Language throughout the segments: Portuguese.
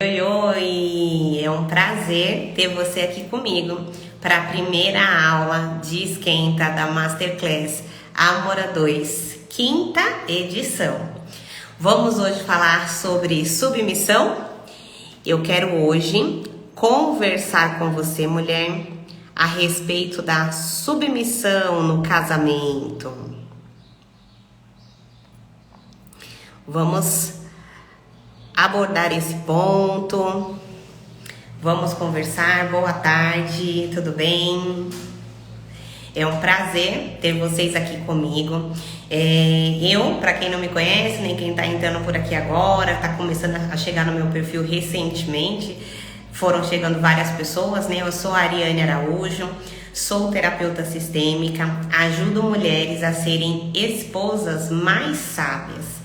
Oi, oi! É um prazer ter você aqui comigo para a primeira aula de esquenta da Masterclass Amora 2, quinta edição. Vamos hoje falar sobre submissão. Eu quero hoje conversar com você, mulher, a respeito da submissão no casamento. Vamos abordar esse ponto. Vamos conversar. Boa tarde, tudo bem? É um prazer ter vocês aqui comigo. Para quem não me conhece, nem quem tá entrando por aqui agora, tá começando a chegar no meu perfil recentemente, foram chegando várias pessoas, né? Eu sou a Ariane Araújo, sou terapeuta sistêmica, ajudo mulheres a serem esposas mais sábias.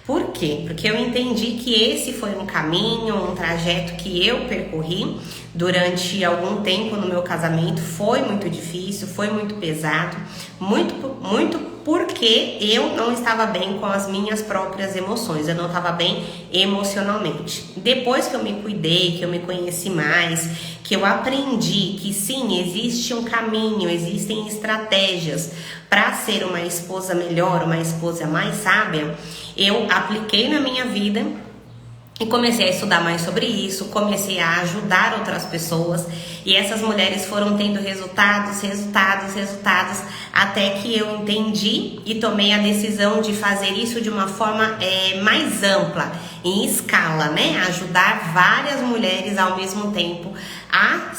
Por quê? Porque eu entendi que esse foi um caminho, um trajeto que eu percorri durante algum tempo no meu casamento. Foi muito difícil, foi muito pesado, muito porque eu não estava bem com as minhas próprias emoções, eu não estava bem emocionalmente. Depois que eu me cuidei, que eu me conheci mais, que eu aprendi que sim, existe um caminho, existem estratégias para ser uma esposa melhor, uma esposa mais sábia, eu apliquei na minha vida e comecei a estudar mais sobre isso, comecei a ajudar outras pessoas e essas mulheres foram tendo resultados, até que eu entendi e tomei a decisão de fazer isso de uma forma mais ampla, em escala, né? Ajudar várias mulheres ao mesmo tempo a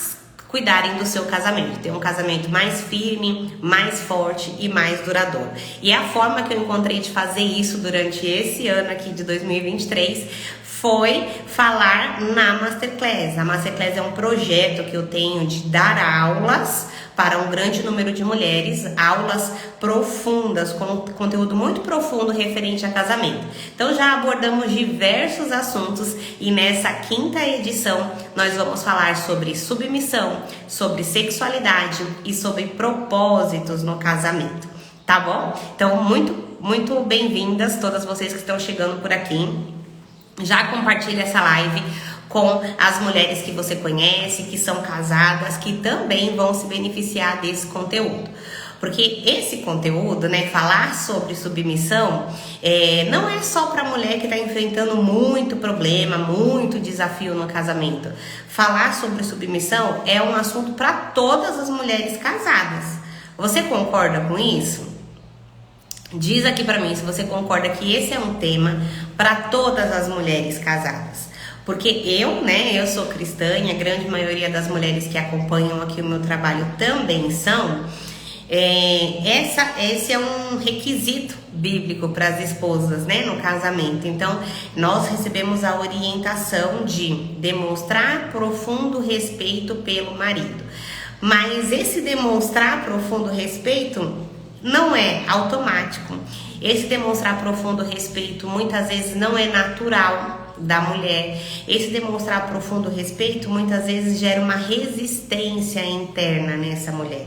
cuidarem do seu casamento, ter um casamento mais firme, mais forte e mais duradouro. E a forma que eu encontrei de fazer isso durante esse ano aqui de 2023 foi falar na Masterclass. A Masterclass é um projeto que eu tenho de dar aulas para um grande número de mulheres, aulas profundas, com conteúdo muito profundo referente a casamento. Então já abordamos diversos assuntos e nessa quinta edição nós vamos falar sobre submissão, sobre sexualidade e sobre propósitos no casamento, tá bom? Então muito bem-vindas todas vocês que estão chegando por aqui. Já compartilha essa live com as mulheres que você conhece, que são casadas, que também vão se beneficiar desse conteúdo. Porque esse conteúdo, né, falar sobre submissão, não é só para mulher que está enfrentando muito problema, muito desafio no casamento. Falar sobre submissão é um assunto para todas as mulheres casadas. Você concorda com isso? Diz aqui pra mim se você concorda que esse é um tema para todas as mulheres casadas. Porque eu sou cristã e a grande maioria das mulheres que acompanham aqui o meu trabalho também são. Esse é um requisito bíblico para as esposas, né, no casamento. Então, nós recebemos a orientação de demonstrar profundo respeito pelo marido. Mas esse demonstrar profundo respeito não é automático. Esse demonstrar profundo respeito muitas vezes não é natural da mulher. Esse demonstrar profundo respeito muitas vezes gera uma resistência interna nessa mulher.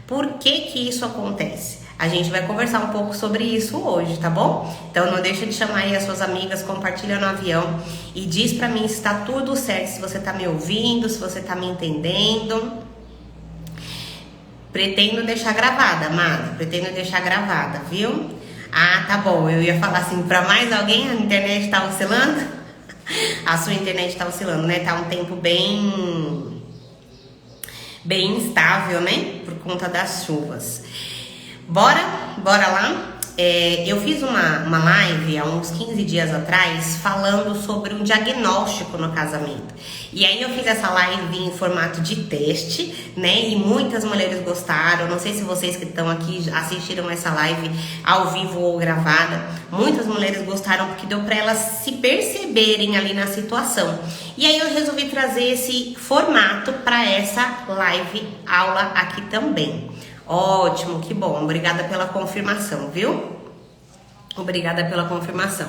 Por que isso acontece? A gente vai conversar um pouco sobre isso hoje, tá bom? Então não deixa de chamar aí as suas amigas, compartilha no avião e diz pra mim se tá tudo certo, se você tá me ouvindo, se você tá me entendendo. Pretendo deixar gravada, amado. Pretendo deixar gravada, viu? Ah, tá bom. Eu ia falar assim, pra mais alguém, a internet tá oscilando? A sua internet tá oscilando, né? Tá um tempo bem instável, né? Por conta das chuvas. Bora lá? Eu fiz uma live há uns 15 dias atrás falando sobre um diagnóstico no casamento. E aí eu fiz essa live em formato de teste, né? E muitas mulheres gostaram. Não sei se vocês que estão aqui assistiram essa live ao vivo ou gravada. Muitas mulheres gostaram porque deu para elas se perceberem ali na situação. E aí eu resolvi trazer esse formato para essa live aula aqui também. Ótimo, que bom. Obrigada pela confirmação, viu? Obrigada pela confirmação.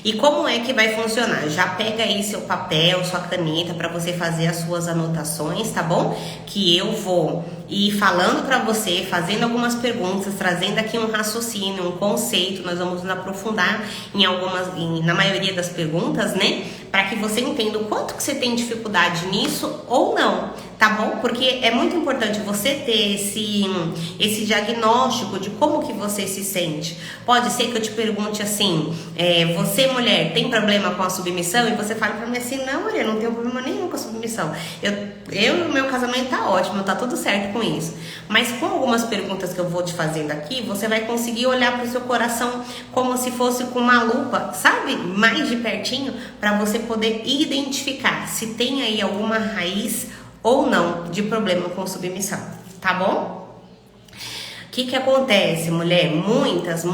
E como é que vai funcionar? Já pega aí seu papel, sua caneta para você fazer as suas anotações, tá bom? Que eu vou ir falando para você, fazendo algumas perguntas, trazendo aqui um raciocínio, um conceito. Nós vamos nos aprofundar na maioria das perguntas, né? para que você entenda o quanto que você tem dificuldade nisso ou não, tá bom? Porque é muito importante você ter esse diagnóstico de como que você se sente. Pode ser que eu te pergunte assim, você mulher tem problema com a submissão? E você fala pra mim assim, não, Maria, não tenho problema nenhum com a submissão. O meu casamento tá ótimo, tá tudo certo com isso. Mas com algumas perguntas que eu vou te fazendo aqui, você vai conseguir olhar pro seu coração como se fosse com uma lupa, sabe? Mais de pertinho, para você poder identificar se tem aí alguma raiz ou não de problema com submissão, tá bom? O que acontece, mulher? Muitas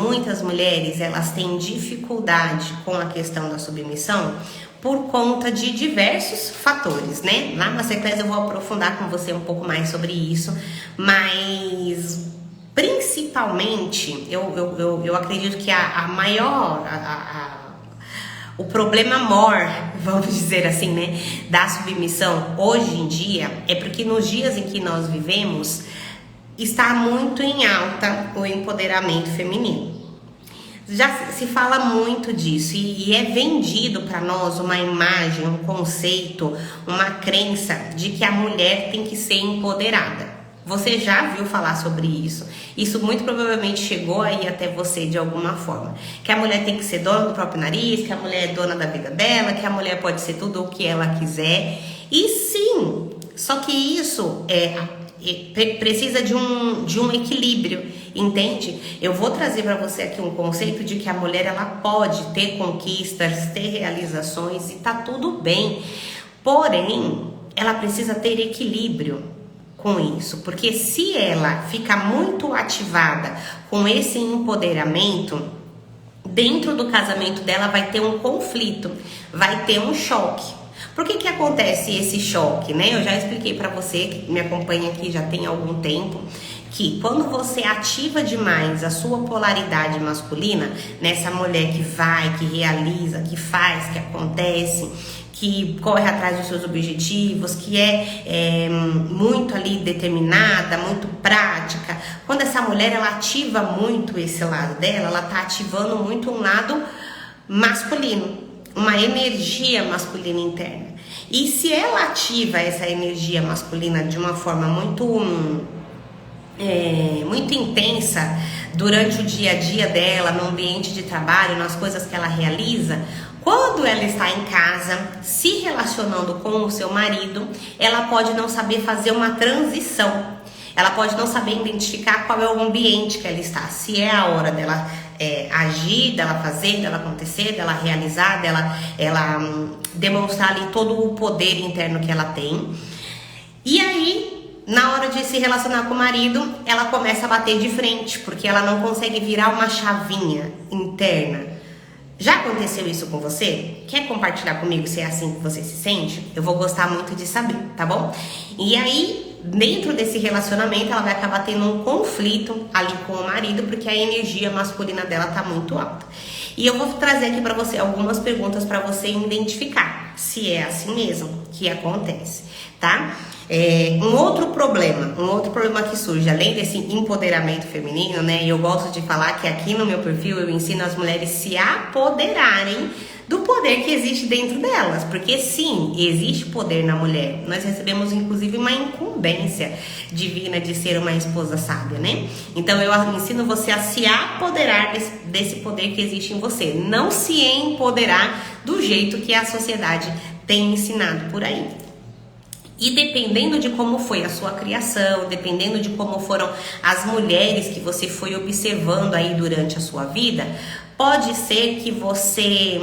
mulheres, elas têm dificuldade com a questão da submissão por conta de diversos fatores, né? Lá na sequência eu vou aprofundar com você um pouco mais sobre isso, mas principalmente eu acredito que o problema maior, vamos dizer assim, né, da submissão hoje em dia é porque nos dias em que nós vivemos está muito em alta o empoderamento feminino. Já se fala muito disso e é vendido para nós uma imagem, um conceito, uma crença de que a mulher tem que ser empoderada. Você já viu falar sobre isso? Isso muito provavelmente chegou aí até você de alguma forma. Que a mulher tem que ser dona do próprio nariz, que a mulher é dona da vida dela, que a mulher pode ser tudo o que ela quiser. E sim, só que isso precisa de um equilíbrio, entende? Eu vou trazer para você aqui um conceito de que a mulher ela pode ter conquistas, ter realizações e tá tudo bem. Porém, ela precisa ter equilíbrio com isso, porque se ela fica muito ativada com esse empoderamento, dentro do casamento dela vai ter um conflito, vai ter um choque. Por que acontece esse choque, né? Eu já expliquei para você, que me acompanha aqui já tem algum tempo, que quando você ativa demais a sua polaridade masculina, nessa mulher que vai, que realiza, que faz, que acontece, que corre atrás dos seus objetivos, que é muito ali determinada, muito prática. Quando essa mulher ela ativa muito esse lado dela, ela tá ativando muito um lado masculino, uma energia masculina interna. E se ela ativa essa energia masculina de uma forma muito intensa durante o dia a dia dela, no ambiente de trabalho, nas coisas que ela realiza, quando ela está em casa, se relacionando com o seu marido, ela pode não saber fazer uma transição. Ela pode não saber identificar qual é o ambiente que ela está. Se é a hora dela agir, dela fazer, dela acontecer, dela realizar, dela demonstrar ali todo o poder interno que ela tem. E aí, na hora de se relacionar com o marido, ela começa a bater de frente, porque ela não consegue virar uma chavinha interna. Já aconteceu isso com você? Quer compartilhar comigo se é assim que você se sente? Eu vou gostar muito de saber, tá bom? E aí, dentro desse relacionamento, ela vai acabar tendo um conflito ali com o marido, porque a energia masculina dela tá muito alta. E eu vou trazer aqui pra você algumas perguntas pra você identificar se é assim mesmo que acontece, tá? Um outro problema que surge, além desse empoderamento feminino, né? E eu gosto de falar que aqui no meu perfil eu ensino as mulheres se apoderarem do poder que existe dentro delas, porque sim, existe poder na mulher. Nós recebemos inclusive uma incumbência divina de ser uma esposa sábia, né? Então eu ensino você a se apoderar desse poder que existe em você, não se empoderar do jeito que a sociedade tem ensinado por aí. E dependendo de como foi a sua criação, dependendo de como foram as mulheres que você foi observando aí durante a sua vida, pode ser que você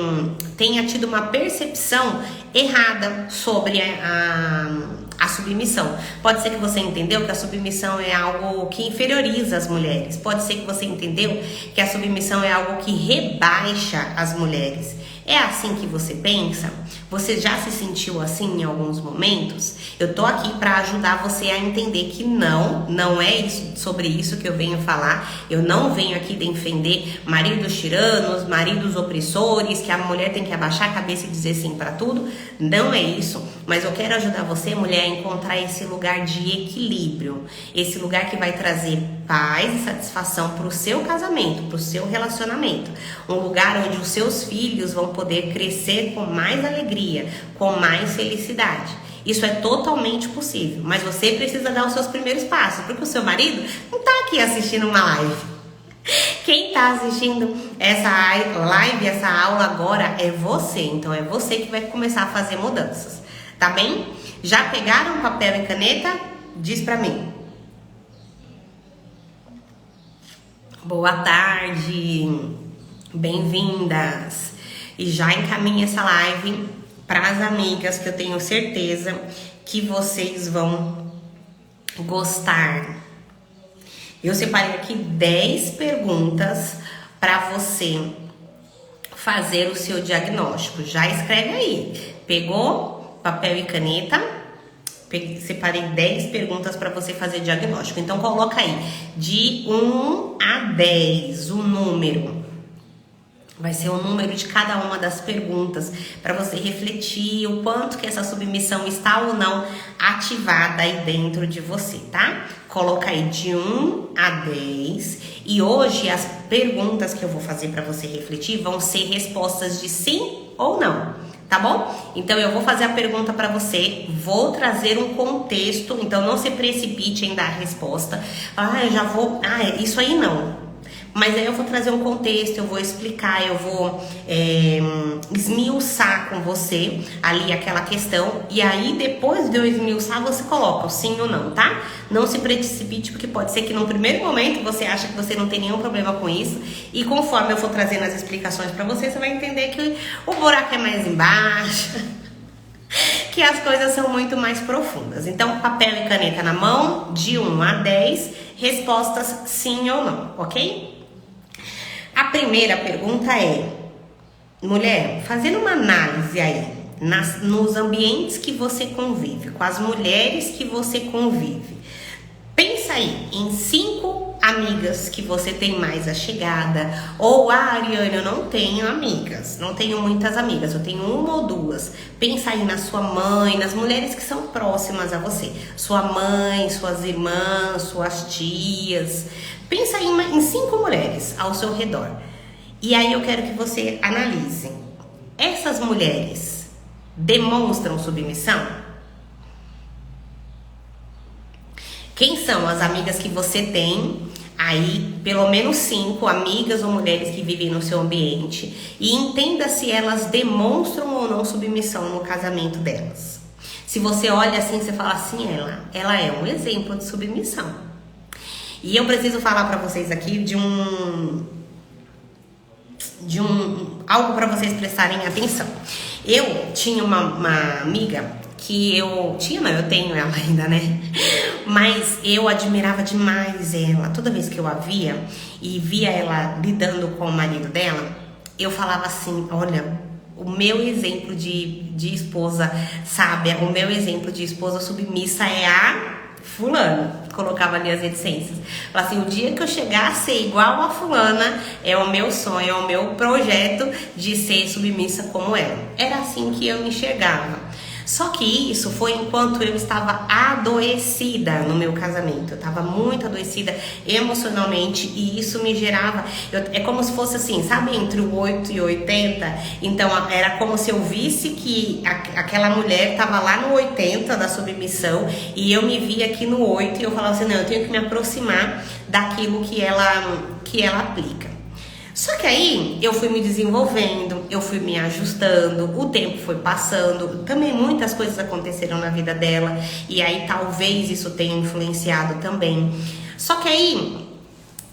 tenha tido uma percepção errada sobre a submissão. Pode ser que você entendeu que a submissão é algo que inferioriza as mulheres. Pode ser que você entendeu que a submissão é algo que rebaixa as mulheres. É assim que você pensa? Você já se sentiu assim em alguns momentos? Eu tô aqui para ajudar você a entender que não é sobre isso que eu venho falar. Eu não venho aqui defender maridos tiranos, maridos opressores, que a mulher tem que abaixar a cabeça e dizer sim para tudo. Não é isso. mas eu quero ajudar você, mulher, a encontrar esse lugar de equilíbrio, esse lugar que vai trazer paz e satisfação para o seu casamento, para o seu relacionamento, um lugar onde os seus filhos vão poder crescer com mais alegria, com mais felicidade. Isso é totalmente possível, mas você precisa dar os seus primeiros passos, porque o seu marido não tá aqui assistindo uma live. Quem tá assistindo essa live, essa aula agora é você. Então é você que vai começar a fazer mudanças, tá bem? Já pegaram papel e caneta? Diz pra mim. Boa tarde, bem-vindas. E já encaminhe essa live para as amigas, que eu tenho certeza que vocês vão gostar. Eu separei aqui 10 perguntas para você fazer o seu diagnóstico. Já escreve aí. Pegou papel e caneta? Separei 10 perguntas para você fazer diagnóstico. Então coloca aí de 1 a 10 o número. Vai ser o número de cada uma das perguntas para você refletir o quanto que essa submissão está ou não ativada aí dentro de você, tá? Coloca aí de 1 a 10 e hoje as perguntas que eu vou fazer para você refletir vão ser respostas de sim ou não, tá bom? Então eu vou fazer a pergunta para você, vou trazer um contexto, então não se precipite em dar a resposta. Eu já vou, isso aí não. Mas aí eu vou trazer um contexto, eu vou explicar, eu vou esmiuçar com você ali aquela questão. E aí depois de eu esmiuçar, você coloca o sim ou não, tá? Não se precipite, porque pode ser que no primeiro momento você acha que você não tem nenhum problema com isso. E conforme eu for trazendo as explicações pra você, você vai entender que o buraco é mais embaixo, que as coisas são muito mais profundas. Então, papel e caneta na mão, de 1 a 10, respostas sim ou não, ok? A primeira pergunta é, mulher, fazendo uma análise aí, nos ambientes que você convive, com as mulheres que você convive, pensa aí em 5 amigas que você tem mais achegada, ou Ariane, eu não tenho amigas, não tenho muitas amigas, eu tenho 1 ou 2. Pensa aí na sua mãe, nas mulheres que são próximas a você, sua mãe, suas irmãs, suas tias. Pensa aí em 5 mulheres ao seu redor. E aí eu quero que você analise. Essas mulheres demonstram submissão? Quem são as amigas que você tem aí, pelo menos 5 amigas ou mulheres que vivem no seu ambiente, e entenda se elas demonstram ou não submissão no casamento delas. Se você olha assim, você fala assim, ela é um exemplo de submissão. E eu preciso falar para vocês aqui de algo para vocês prestarem atenção. Eu tinha uma amiga que eu tenho ela ainda, né? Mas eu admirava demais ela. Toda vez que eu a via e via ela lidando com o marido dela, eu falava assim, olha, o meu exemplo de esposa sábia, o meu exemplo de esposa submissa é a fulana. Colocava ali as reticências. Falava assim, o dia que eu chegar a ser igual a fulana, é o meu sonho, é o meu projeto de ser submissa como ela. Era assim que eu me enxergava. Só que isso foi enquanto eu estava adoecida no meu casamento. Eu estava muito adoecida emocionalmente e isso me gerava... é como se fosse assim, sabe? Entre o 8 e 80. Então era como se eu visse que aquela mulher estava lá no 80 da submissão e eu me via aqui no 8 e eu falava assim, não, eu tenho que me aproximar daquilo que ela aplica. Só que aí eu fui me desenvolvendo, eu fui me ajustando, o tempo foi passando, também muitas coisas aconteceram na vida dela e aí talvez isso tenha influenciado também. Só que aí,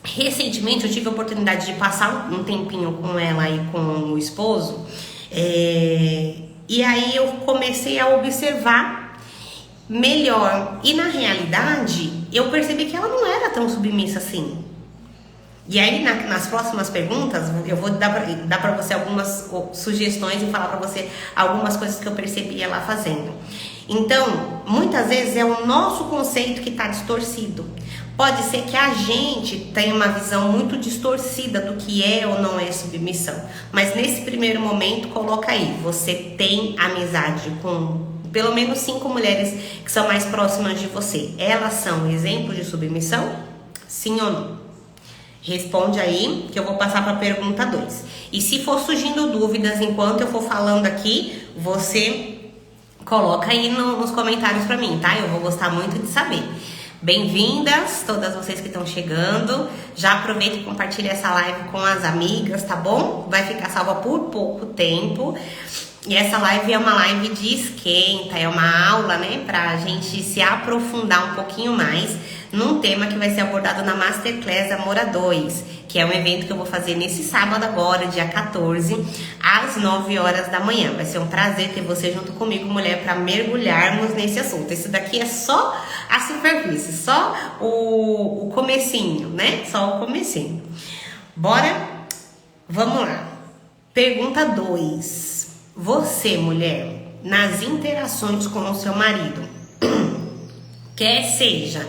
recentemente eu tive a oportunidade de passar um tempinho com ela e com o esposo e aí eu comecei a observar melhor e na realidade eu percebi que ela não era tão submissa assim. E aí, nas próximas perguntas, eu vou dar pra você algumas sugestões e falar pra você algumas coisas que eu percebi ela fazendo. Então, muitas vezes é o nosso conceito que está distorcido. Pode ser que a gente tenha uma visão muito distorcida do que é ou não é submissão. Mas nesse primeiro momento, coloca aí, você tem amizade com pelo menos 5 mulheres que são mais próximas de você, elas são exemplo de submissão? Sim ou não? Responde aí que eu vou passar para a pergunta 2. E se for surgindo dúvidas enquanto eu for falando aqui, você coloca aí nos comentários para mim, tá? Eu vou gostar muito de saber. Bem-vindas, todas vocês que estão chegando. Já aproveita e compartilha essa live com as amigas, tá bom? Vai ficar salva por pouco tempo. E essa live é uma live de esquenta, é uma aula, né? Pra gente se aprofundar um pouquinho mais num tema que vai ser abordado na Masterclass Amor a 2, que é um evento que eu vou fazer nesse sábado agora, dia 14, às 9 horas da manhã. Vai ser um prazer ter você junto comigo, mulher, para mergulharmos nesse assunto. Esse daqui é só a superfície, só o comecinho, né? Só o comecinho. Bora? Vamos lá. Pergunta 2. Você, mulher, nas interações com o seu marido, quer seja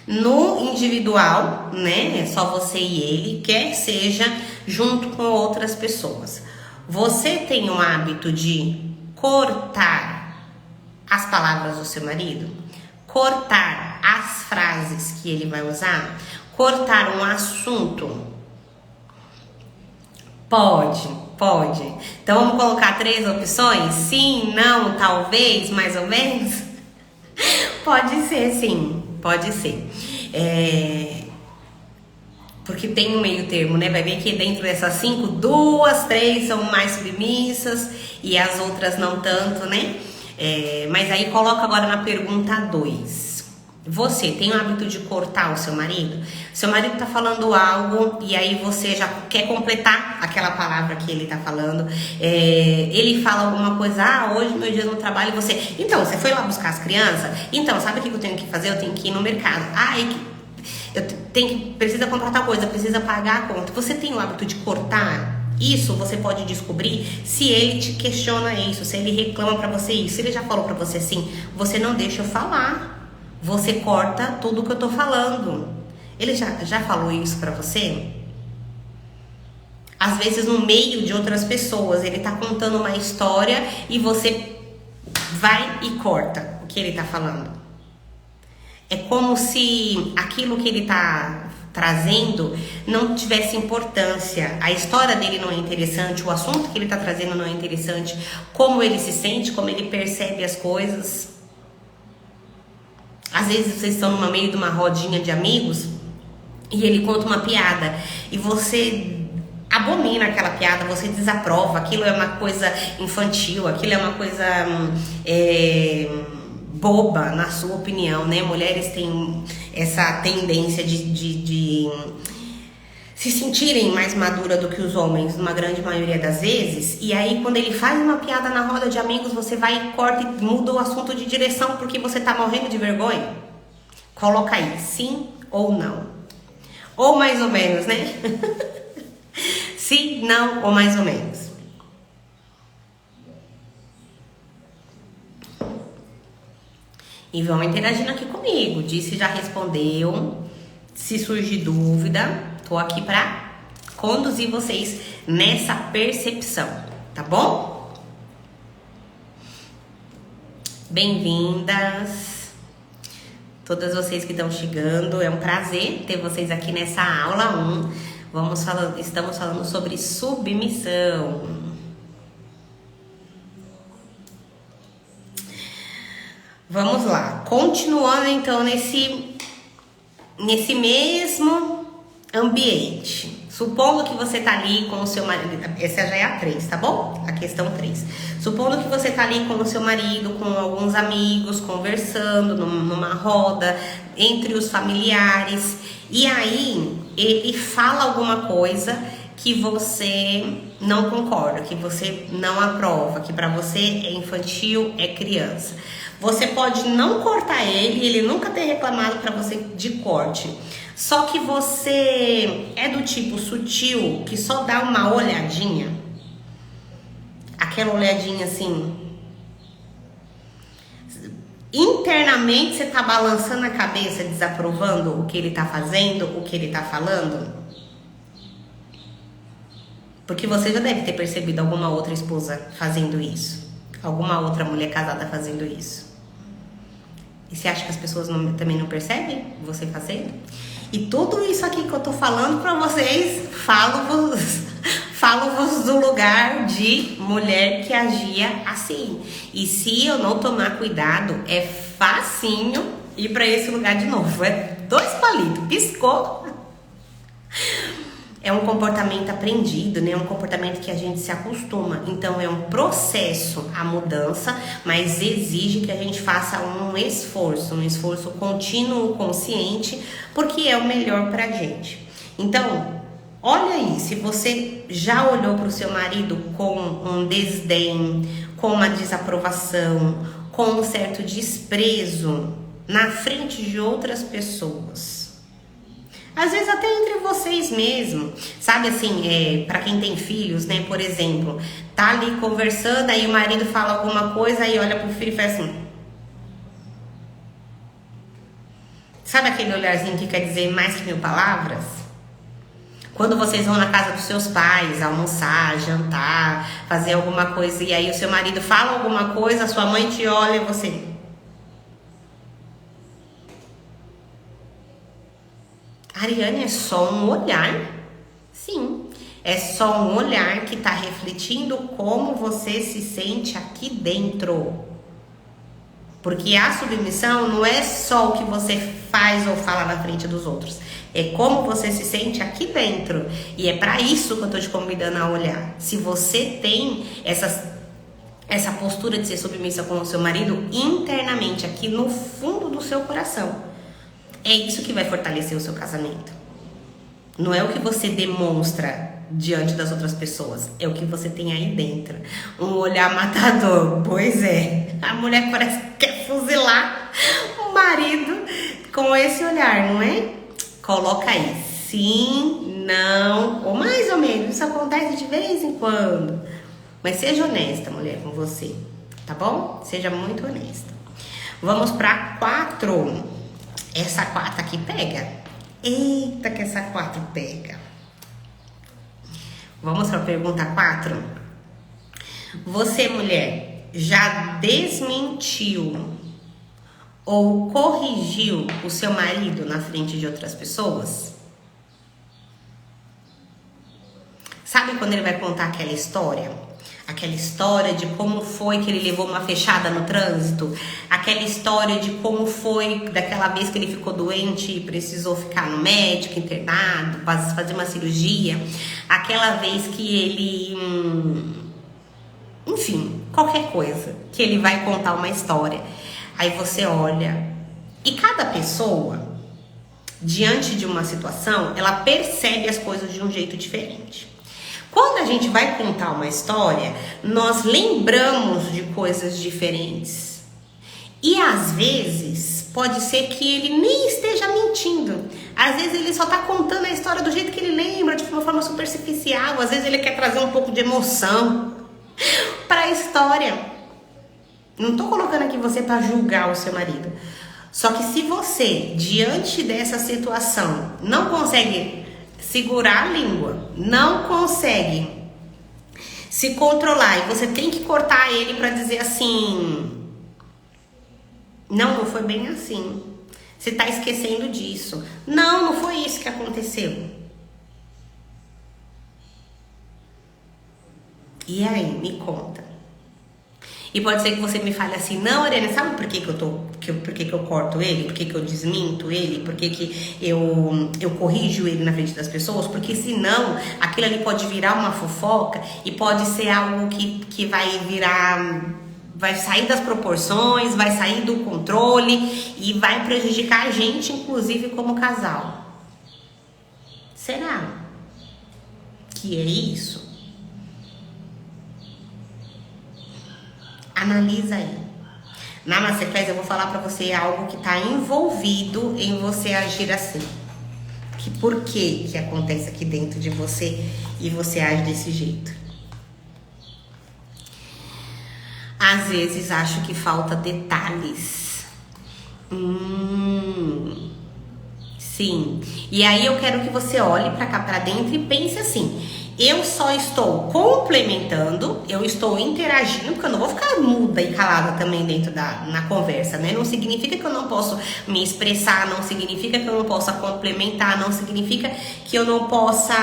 no individual, né? É só você e ele, quer seja junto com outras pessoas. Você tem o hábito de cortar as palavras do seu marido? Cortar as frases que ele vai usar? Cortar um assunto? Pode. Então vamos colocar 3 opções? Sim, não, talvez, mais ou menos? Pode ser, sim. Pode ser. Porque tem um meio termo, né? Vai ver que dentro dessas 5, 2, 3 são mais submissas e as outras não tanto, né? Mas aí coloca agora na pergunta 2. Você tem o hábito de cortar o seu marido? Seu marido tá falando algo e aí você já quer completar aquela palavra que ele tá falando. Ele fala alguma coisa, hoje meu dia no trabalho, e você... Então, você foi lá buscar as crianças? Então, sabe o que eu tenho que fazer? Eu tenho que ir no mercado. Precisa comprar tal coisa, precisa pagar a conta. Você tem o hábito de cortar? Isso você pode descobrir se ele te questiona isso, se ele reclama pra você isso. Se ele já falou pra você assim, você não deixa eu falar. Você corta tudo que eu tô falando. Ele já falou isso pra você? Às vezes no meio de outras pessoas, ele tá contando uma história e você vai e corta o que ele tá falando. É como se aquilo que ele tá trazendo não tivesse importância. A história dele não é interessante, o assunto que ele tá trazendo não é interessante, como ele se sente, como ele percebe as coisas. Às vezes vocês estão no meio de uma rodinha de amigos e ele conta uma piada e você abomina aquela piada, você desaprova, aquilo é uma coisa infantil, aquilo é uma coisa boba, na sua opinião, né? Mulheres têm essa tendência de se sentirem mais madura do que os homens, numa grande maioria das vezes. E aí, quando ele faz uma piada na roda de amigos, você vai e corta e muda o assunto de direção porque você tá morrendo de vergonha? Coloca aí, sim ou não. Ou mais ou menos, né? Sim, não ou mais ou menos. E vão interagindo aqui comigo. Diz se já respondeu. Se surgir dúvida, tô aqui pra conduzir vocês nessa percepção, tá bom? Bem-vindas, todas vocês que estão chegando. É um prazer ter vocês aqui nessa aula 1. Estamos falando sobre submissão. Vamos lá, continuando então nesse mesmo ambiente. Supondo que você tá ali com o seu marido, essa já é a 3, tá bom? A questão 3. Supondo que você tá ali com o seu marido, com alguns amigos, conversando numa roda, entre os familiares, e aí ele fala alguma coisa que você não concorda, que você não aprova, que pra você é infantil, é criança. Você pode não cortar ele nunca ter reclamado pra você de corte. Só que você é do tipo sutil, que só dá uma olhadinha. Aquela olhadinha assim. Internamente você tá balançando a cabeça, desaprovando o que ele tá fazendo, o que ele tá falando. Porque você já deve ter percebido alguma outra esposa fazendo isso. alguma outra mulher casada fazendo isso. E você acha que as pessoas também não percebem você fazendo? E tudo isso aqui que eu tô falando pra vocês, falo-vos do lugar de mulher que agia assim. E se eu não tomar cuidado, é facinho ir pra esse lugar de novo. É 2 palitos, piscou. É um comportamento aprendido, né? É um comportamento que a gente se acostuma. Então é um processo a mudança, mas exige que a gente faça um esforço contínuo, consciente, porque é o melhor pra gente. Então, olha aí, se você já olhou pro seu marido com um desdém, com uma desaprovação, com um certo desprezo na frente de outras pessoas, às vezes até entre vocês mesmo, sabe assim, pra quem tem filhos, né, por exemplo, tá ali conversando, aí o marido fala alguma coisa, aí olha pro filho e faz assim. Sabe aquele olharzinho que quer dizer mais que 1000 palavras? Quando vocês vão na casa dos seus pais, almoçar, jantar, fazer alguma coisa, e aí o seu marido fala alguma coisa, a sua mãe te olha e você... Ariane, é só um olhar? Sim, é só um olhar que está refletindo como você se sente aqui dentro. Porque a submissão não é só o que você faz ou fala na frente dos outros. É como você se sente aqui dentro. E é para isso que eu tô te convidando a olhar. Se você tem essa postura de ser submissa com o seu marido internamente, aqui no fundo do seu coração, é isso que vai fortalecer o seu casamento. Não é o que você demonstra diante das outras pessoas, é o que você tem aí dentro. Um olhar matador, pois é. A mulher parece que quer fuzilar o marido com esse olhar, não é? Coloca aí, sim, não, ou mais ou menos. Isso acontece de vez em quando. Mas seja honesta, mulher, com você, tá bom? Seja muito honesta. Vamos pra 4. Essa 4 aqui pega. Eita, que essa 4 pega. Vamos para a pergunta 4. Você, mulher, já desmentiu ou corrigiu o seu marido na frente de outras pessoas? Sabe quando ele vai contar aquela história? Aquela história de como foi que ele levou uma fechada no trânsito. Aquela história de como foi daquela vez que ele ficou doente e precisou ficar no médico, internado, fazer uma cirurgia. Aquela vez que ele... Enfim, qualquer coisa. Que ele vai contar uma história. Aí você olha. E cada pessoa, diante de uma situação, ela percebe as coisas de um jeito diferente. Quando a gente vai contar uma história, nós lembramos de coisas diferentes. E às vezes, pode ser que ele nem esteja mentindo. Às vezes ele só tá contando a história do jeito que ele lembra, de uma forma superficial. Às vezes ele quer trazer um pouco de emoção para a história. Não tô colocando aqui você para julgar o seu marido. Só que se você, diante dessa situação, não consegue segurar a língua, não consegue se controlar e você tem que cortar ele para dizer assim: não foi bem assim, você tá esquecendo disso, não foi isso que aconteceu. E aí, me conta. E pode ser que você me fale assim: não, Ariane, sabe por que eu corto ele? Por que eu desminto ele? Por que eu corrijo ele na frente das pessoas? Porque senão aquilo ali pode virar uma fofoca e pode ser algo que vai sair das proporções, vai sair do controle e vai prejudicar a gente, inclusive como casal. Será que é isso? Analisa aí. Na Masterclass eu vou falar pra você algo que tá envolvido em você agir assim. Por que acontece aqui dentro de você e você age desse jeito? Às vezes acho que falta detalhes. Sim. E aí eu quero que você olhe pra cá, pra dentro e pense assim: Eu só estou complementando, eu estou interagindo, porque eu não vou ficar muda e calada também dentro na conversa, né? Não significa que eu não posso me expressar, não significa que eu não possa complementar, não significa que eu não possa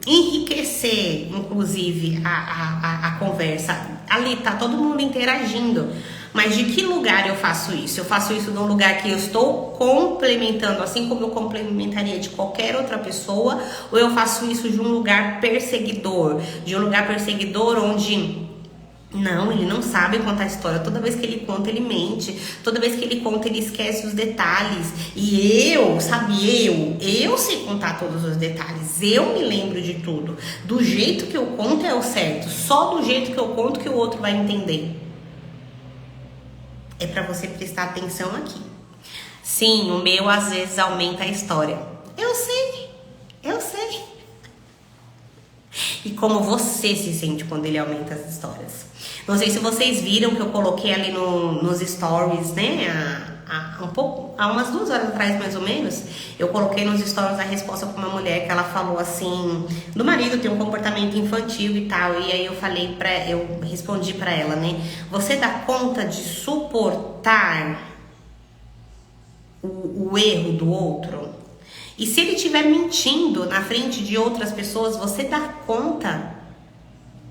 enriquecer, inclusive, a conversa. Ali tá todo mundo interagindo. Mas de que lugar eu faço isso? Eu faço isso de um lugar que eu estou complementando, assim como eu complementaria de qualquer outra pessoa, ou eu faço isso de um lugar perseguidor? De um lugar perseguidor onde... Não, ele não sabe contar a história. Toda vez que ele conta, ele mente. Toda vez que ele conta, ele esquece os detalhes. E eu sei contar todos os detalhes. Eu me lembro de tudo. Do jeito que eu conto é o certo. Só do jeito que eu conto que o outro vai entender. É pra você prestar atenção aqui. Sim, o meu às vezes aumenta a história. Eu sei. E como você se sente quando ele aumenta as histórias? Não sei se vocês viram que eu coloquei ali nos stories, né? Há umas 2 horas atrás, mais ou menos, eu coloquei nos stories a resposta para uma mulher que ela falou assim, do marido tem um comportamento infantil e tal, e aí eu respondi para ela, né? Você dá conta de suportar o erro do outro? E se ele estiver mentindo na frente de outras pessoas, você dá conta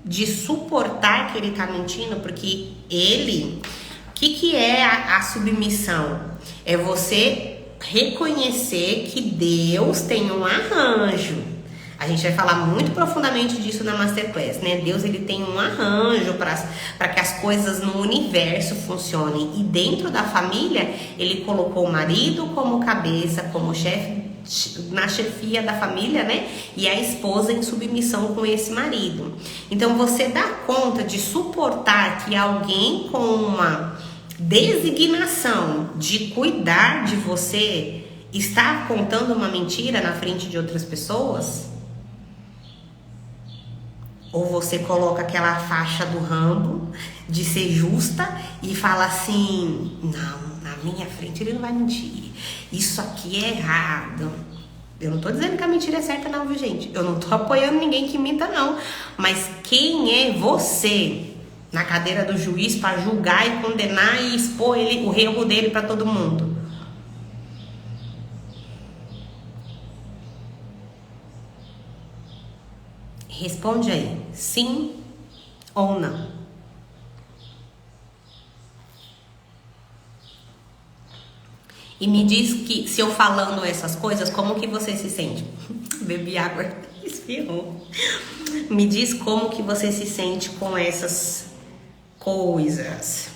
de suportar que ele tá mentindo? Porque ele... O que é a submissão? É você reconhecer que Deus tem um arranjo. A gente vai falar muito profundamente disso na Masterclass, né? Deus, ele tem um arranjo para que as coisas no universo funcionem. E dentro da família, ele colocou o marido como cabeça, como chefe, na chefia da família, né? E a esposa em submissão com esse marido. Então, você dá conta de suportar que alguém com uma designação de cuidar de você está contando uma mentira na frente de outras pessoas? Ou você coloca aquela faixa do Rambo de ser justa e fala assim, não, na minha frente ele não vai mentir, isso aqui é errado. Eu não tô dizendo que a mentira é certa não, viu, gente? Eu não tô apoiando ninguém que minta não. Mas quem é você na cadeira do juiz para julgar e condenar e expor o erro dele para todo mundo? Responde aí, sim ou não. E me diz que, se eu falando essas coisas, como que você se sente? Bebi água, espirrou. Me diz como que você se sente com essas coisas.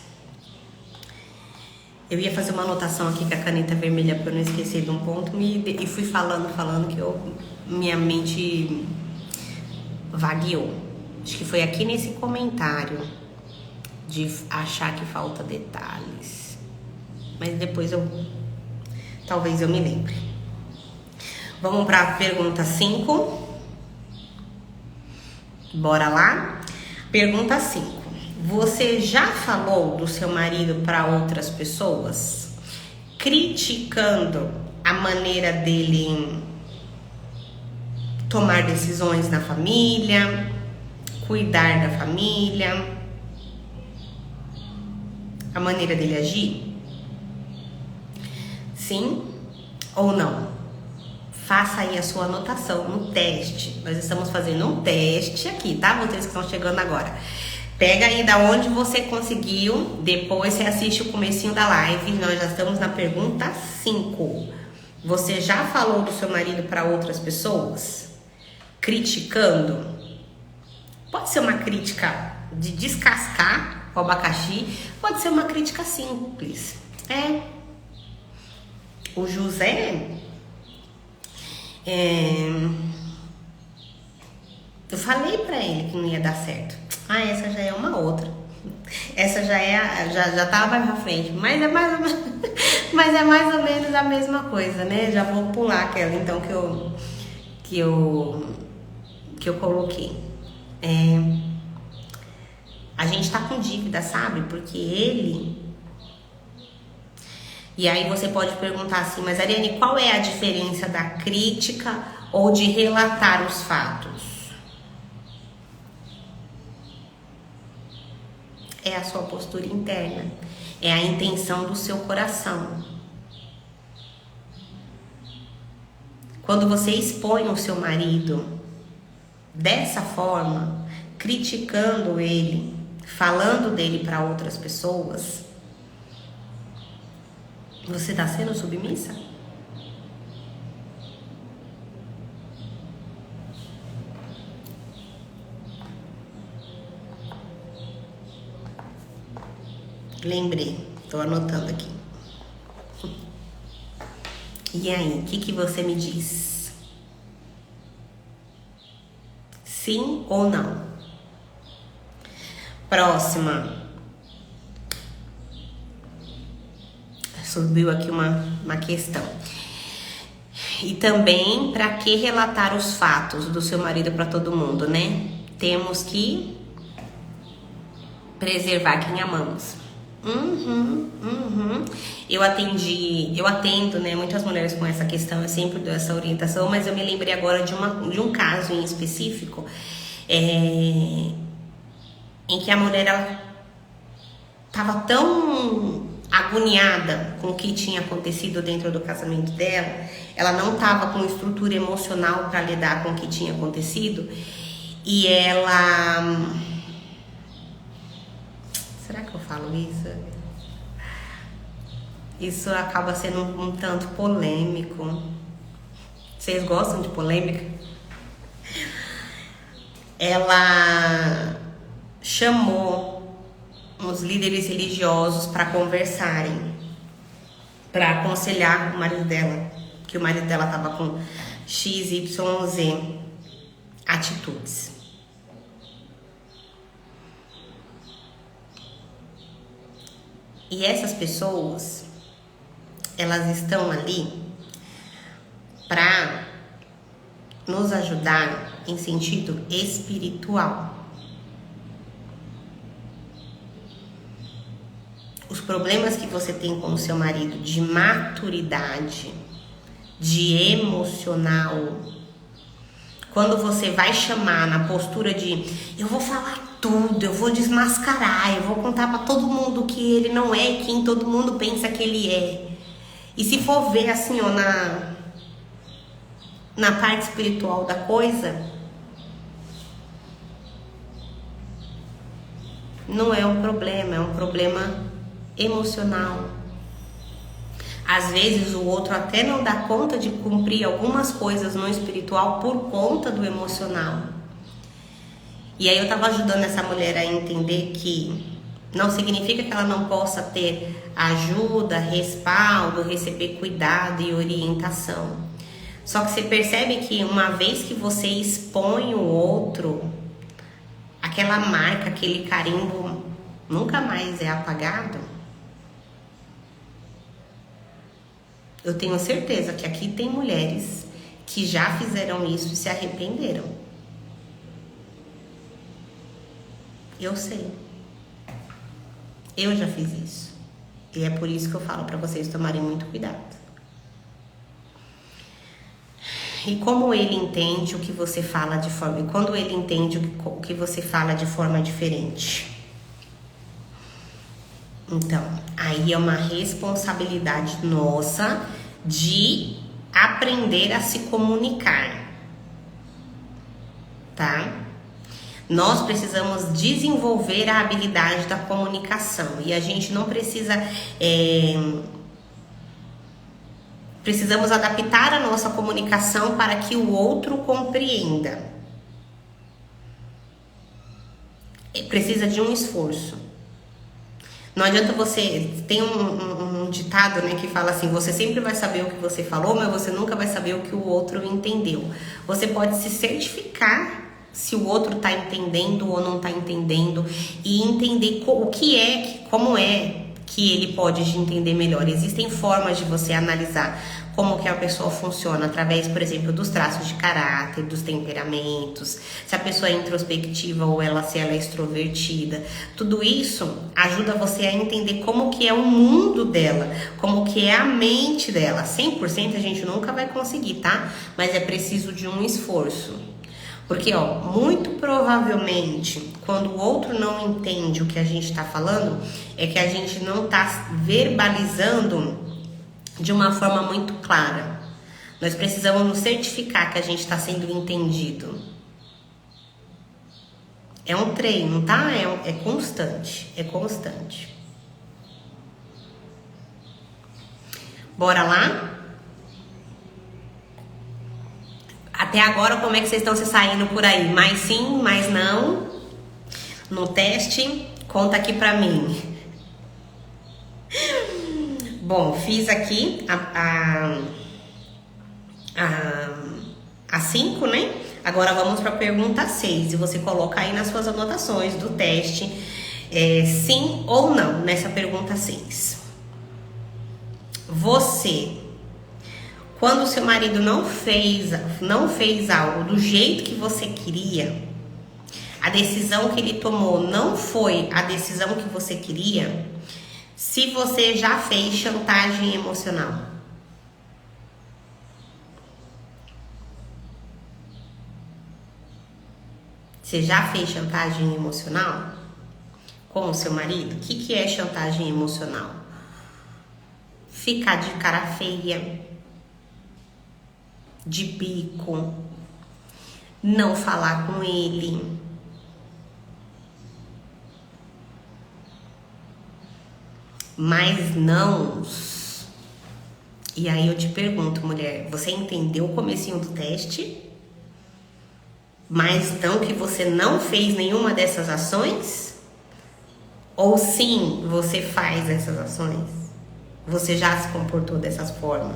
Eu ia fazer uma anotação aqui com a caneta vermelha para eu não esquecer de um ponto e fui falando que minha mente vagueou. Acho que foi aqui nesse comentário de achar que falta detalhes. Mas depois talvez eu me lembre. Vamos para a pergunta 5. Bora lá? Pergunta 5. Você já falou do seu marido para outras pessoas, criticando a maneira dele tomar decisões na família, cuidar da família, a maneira dele agir? Sim ou não? Faça aí a sua anotação no teste. Nós estamos fazendo um teste aqui, tá? Vocês que estão chegando agora. Pega aí da onde você conseguiu, depois você assiste o comecinho da live. Nós já estamos na pergunta 5. Você já falou do seu marido para outras pessoas? Criticando? Pode ser uma crítica de descascar o abacaxi, pode ser uma crítica simples. O José... eu falei pra ele que não ia dar certo. Essa já é uma outra. Essa já tava mais pra frente. Mas é mais ou menos a mesma coisa, né? Já vou pular aquela então que eu coloquei. A gente tá com dívida, sabe? Porque ele... E aí você pode perguntar assim, mas Ariane, qual é a diferença da crítica ou de relatar os fatos? é a sua postura interna, é a intenção do seu coração. Quando você expõe o seu marido dessa forma, criticando ele, falando dele para outras pessoas, você está sendo submissa? Lembrei, estou anotando aqui. E aí, o que você me diz? Sim ou não? Próxima. Subiu aqui uma questão. E também, para que relatar os fatos do seu marido para todo mundo, né? Temos que preservar quem amamos. Eu atendo, né, muitas mulheres com essa questão, eu sempre dou essa orientação, mas eu me lembrei agora de um caso em específico, em que a mulher, ela estava tão agoniada com o que tinha acontecido dentro do casamento dela, ela não estava com estrutura emocional para lidar com o que tinha acontecido, e ela... Será que eu falo isso? Isso acaba sendo um tanto polêmico. Vocês gostam de polêmica? Ela chamou os líderes religiosos para conversarem, para aconselhar o marido dela, que o marido dela estava com XYZ atitudes. E essas pessoas, elas estão ali para nos ajudar em sentido espiritual. Os problemas que você tem com o seu marido de maturidade, de emocional, quando você vai chamar na postura de eu vou falar tudo, eu vou desmascarar, eu vou contar para todo mundo que ele não é quem todo mundo pensa que ele é. E se for ver assim, ó, na parte espiritual da coisa, não é um problema, é um problema emocional. Às vezes o outro até não dá conta de cumprir algumas coisas no espiritual por conta do emocional. E aí eu tava ajudando essa mulher a entender que não significa que ela não possa ter ajuda, respaldo, receber cuidado e orientação. Só que você percebe que uma vez que você expõe o outro, aquela marca, aquele carimbo nunca mais é apagado. Eu tenho certeza que aqui tem mulheres que já fizeram isso e se arrependeram. Eu sei. Eu já fiz isso. E é por isso que eu falo para vocês tomarem muito cuidado. E como ele entende o que você fala de forma... E quando ele entende o que você fala de forma diferente? Então, aí é uma responsabilidade nossa de aprender a se comunicar. Tá? Nós precisamos desenvolver a habilidade da comunicação. E a gente não precisa... Precisamos adaptar a nossa comunicação para que o outro compreenda. Precisa de um esforço. Não adianta você... Tem um ditado, né, que fala assim: você sempre vai saber o que você falou, mas você nunca vai saber o que o outro entendeu. Você pode se certificar se o outro está entendendo ou não está entendendo e entender o que é, como é que ele pode te entender melhor. Existem formas de você analisar como que a pessoa funciona, através, por exemplo, dos traços de caráter, dos temperamentos, se a pessoa é introspectiva ou se ela é extrovertida. Tudo isso ajuda você a entender como que é o mundo dela, como que é a mente dela. 100% a gente nunca vai conseguir, tá? Mas é preciso de um esforço. Porque, ó, muito provavelmente, quando o outro não entende o que a gente está falando, é que a gente não está verbalizando de uma forma muito clara. Nós precisamos nos certificar que a gente está sendo entendido. É um treino, tá? É constante, é constante. Bora lá? Até agora, como é que vocês estão se saindo por aí? Mais sim, mais não? No teste, conta aqui pra mim. Bom, fiz aqui a 5, né? Agora vamos para a pergunta 6. E você coloca aí nas suas anotações do teste sim ou não nessa pergunta 6. Você, quando seu marido não fez algo do jeito que você queria, a decisão que ele tomou não foi a decisão que você queria, se você já fez chantagem emocional. Você já fez chantagem emocional com o seu marido? O que é chantagem emocional? Ficar de cara feia, de bico, não falar com ele, mas não. E aí eu te pergunto, mulher, você entendeu o comecinho do teste? Mas então que você não fez nenhuma dessas ações? Ou sim, você faz essas ações? Você já se comportou dessas formas?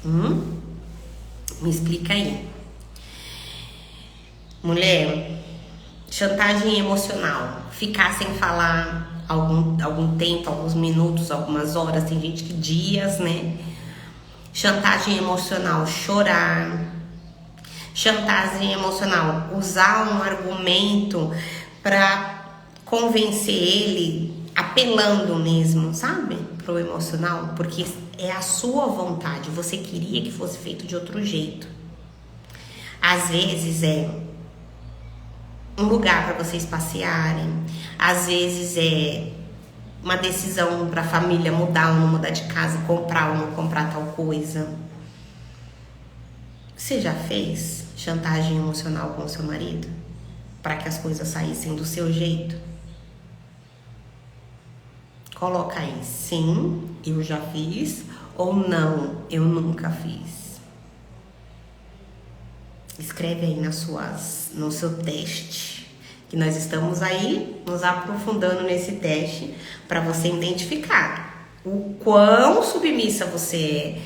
Me explica aí. Mulher, chantagem emocional. Ficar sem falar algum tempo, alguns minutos, algumas horas, tem gente que dias, né? Chantagem emocional, chorar. Chantagem emocional, usar um argumento para convencer ele, apelando mesmo, sabe? Pro emocional, porque é a sua vontade, você queria que fosse feito de outro jeito. Às vezes é um lugar para vocês passearem, às vezes é uma decisão para a família mudar ou não mudar de casa, comprar ou não comprar tal coisa. Você já fez chantagem emocional com o seu marido para que as coisas saíssem do seu jeito? Coloca aí, sim, eu já fiz, ou não, eu nunca fiz. Escreve aí no seu teste, que nós estamos aí nos aprofundando nesse teste para você identificar o quão submissa você é.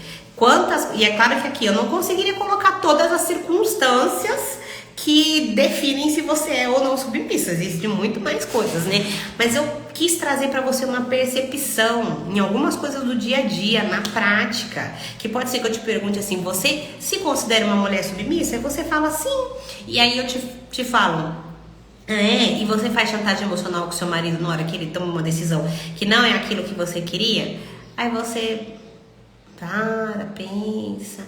E é claro que aqui eu não conseguiria colocar todas as circunstâncias que definem se você é ou não submissa. Existem muito mais coisas, né? Mas eu quis trazer para você uma percepção em algumas coisas do dia a dia, na prática. Que pode ser que eu te pergunte assim, você se considera uma mulher submissa? E você fala sim. E aí eu te falo, e você faz chantagem emocional com seu marido na hora que ele toma uma decisão que não é aquilo que você queria? Aí você... para, pensa.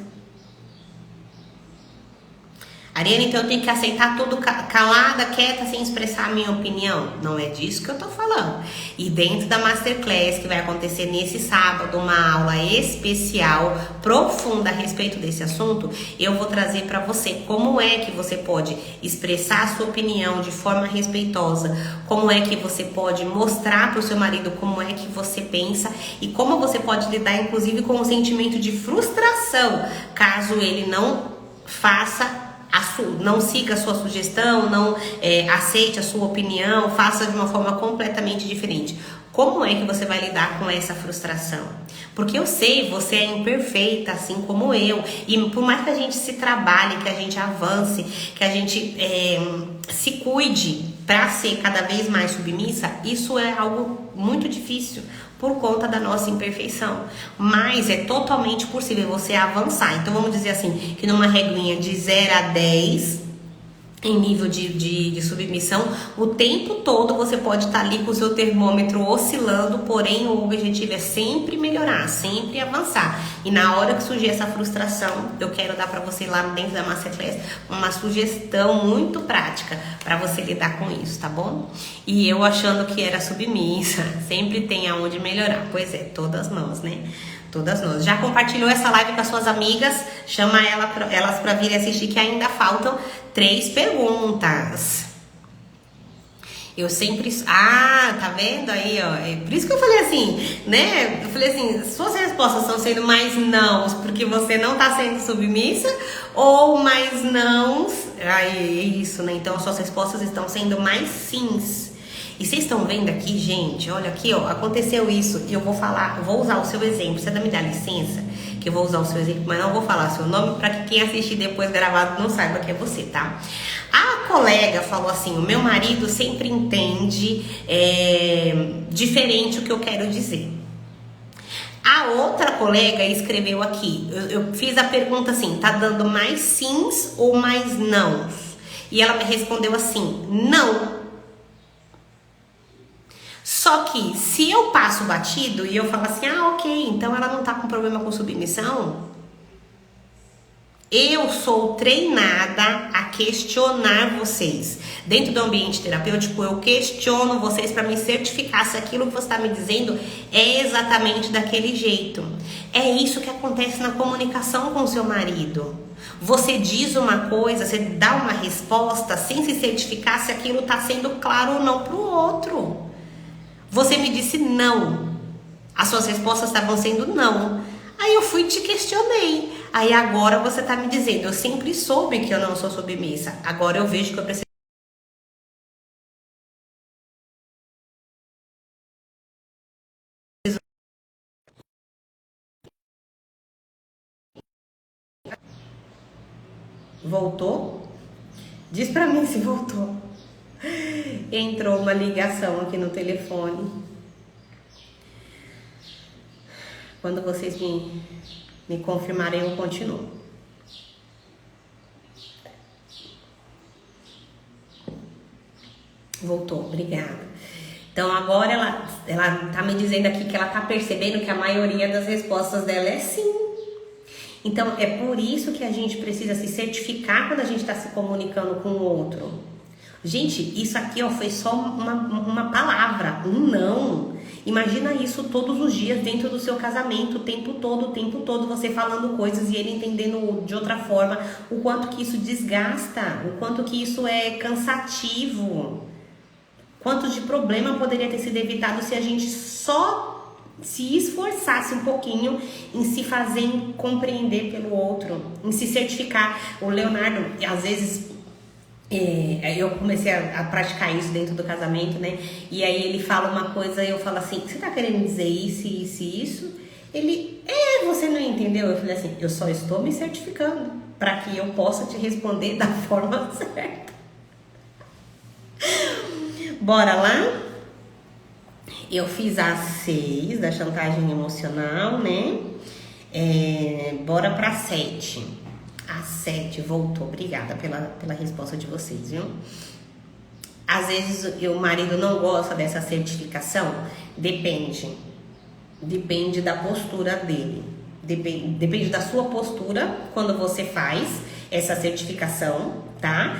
Ariane, então eu tenho que aceitar tudo calada, quieta, sem expressar a minha opinião? Não é disso que eu tô falando. E dentro da Masterclass, que vai acontecer nesse sábado, uma aula especial, profunda a respeito desse assunto, eu vou trazer para você como é que você pode expressar a sua opinião de forma respeitosa, como é que você pode mostrar pro seu marido como é que você pensa e como você pode lidar, inclusive, com o sentimento de frustração, caso ele não faça não siga a sua sugestão, não aceite a sua opinião, faça de uma forma completamente diferente. Como é que você vai lidar com essa frustração? Porque eu sei, você é imperfeita, assim como eu. E por mais que a gente se trabalhe, que a gente avance, que a gente se cuide para ser cada vez mais submissa, isso é algo muito difícil por conta da nossa imperfeição. Mas é totalmente possível você avançar. Então vamos dizer assim, que numa reguinha de 0 a 10, em nível de submissão, o tempo todo você pode estar ali com o seu termômetro oscilando, porém o objetivo é sempre melhorar, sempre avançar. E na hora que surgir essa frustração, eu quero dar para você lá dentro da Masterclass uma sugestão muito prática para você lidar com isso, tá bom? E eu achando que era submissa, sempre tem aonde melhorar. Pois é, todas nós, né? Todas nós. Já compartilhou essa live com as suas amigas? Chama elas para virem assistir, que ainda faltam 3 perguntas. Eu sempre... Ah, tá vendo aí, ó? É por isso que eu falei assim, né? Eu falei assim, suas respostas estão sendo mais nãos porque você não tá sendo submissa, ou mais nãos... Aí, é isso, né? Então, suas respostas estão sendo mais sims. E vocês estão vendo aqui, gente, olha aqui, ó, aconteceu isso, e eu vou falar, eu vou usar o seu exemplo, você me dá licença, que eu vou usar o seu exemplo, mas não vou falar seu nome, para que quem assistir depois gravado não saiba que é você, tá? A colega falou assim, o meu marido sempre entende diferente o que eu quero dizer. A outra colega escreveu aqui, eu fiz a pergunta assim, tá dando mais sims ou mais nãos? E ela me respondeu assim, não. Só que se eu passo batido e eu falo assim, ah, ok, então ela não tá com problema com submissão, eu sou treinada a questionar vocês. Dentro do ambiente terapêutico, eu questiono vocês para me certificar se aquilo que você está me dizendo é exatamente daquele jeito. É isso que acontece na comunicação com o seu marido. Você diz uma coisa, você dá uma resposta sem se certificar se aquilo está sendo claro ou não para o outro. Você me disse não. As suas respostas estavam sendo não. Aí eu fui e te questionei. Aí agora você tá me dizendo, eu sempre soube que eu não sou submissa. Agora eu vejo que eu preciso... Voltou? Diz pra mim se voltou. Entrou uma ligação aqui no telefone. Quando vocês me confirmarem, eu continuo. Voltou, obrigada. Então agora ela tá me dizendo aqui que ela tá percebendo que a maioria das respostas dela é sim. Então é por isso que a gente precisa se certificar quando a gente está se comunicando com o outro. Gente, isso aqui ó, foi só uma palavra, um não. Imagina isso todos os dias dentro do seu casamento, o tempo todo você falando coisas e ele entendendo de outra forma, o quanto que isso desgasta, o quanto que isso é cansativo, quanto de problema poderia ter sido evitado se a gente só se esforçasse um pouquinho em se fazer compreender pelo outro, em se certificar. O Leonardo, às vezes... eu comecei a praticar isso dentro do casamento, né? E aí ele fala uma coisa e eu falo assim, você tá querendo dizer isso, isso e isso? Ele, você não entendeu? Eu falei assim, eu só estou me certificando para que eu possa te responder da forma certa. Bora lá? Eu fiz a 6 da chantagem emocional, né? Bora pra 7. A 7 voltou. Obrigada pela resposta de vocês, viu? Às vezes o marido não gosta dessa certificação. Depende da postura dele. Depende da sua postura quando você faz essa certificação, tá?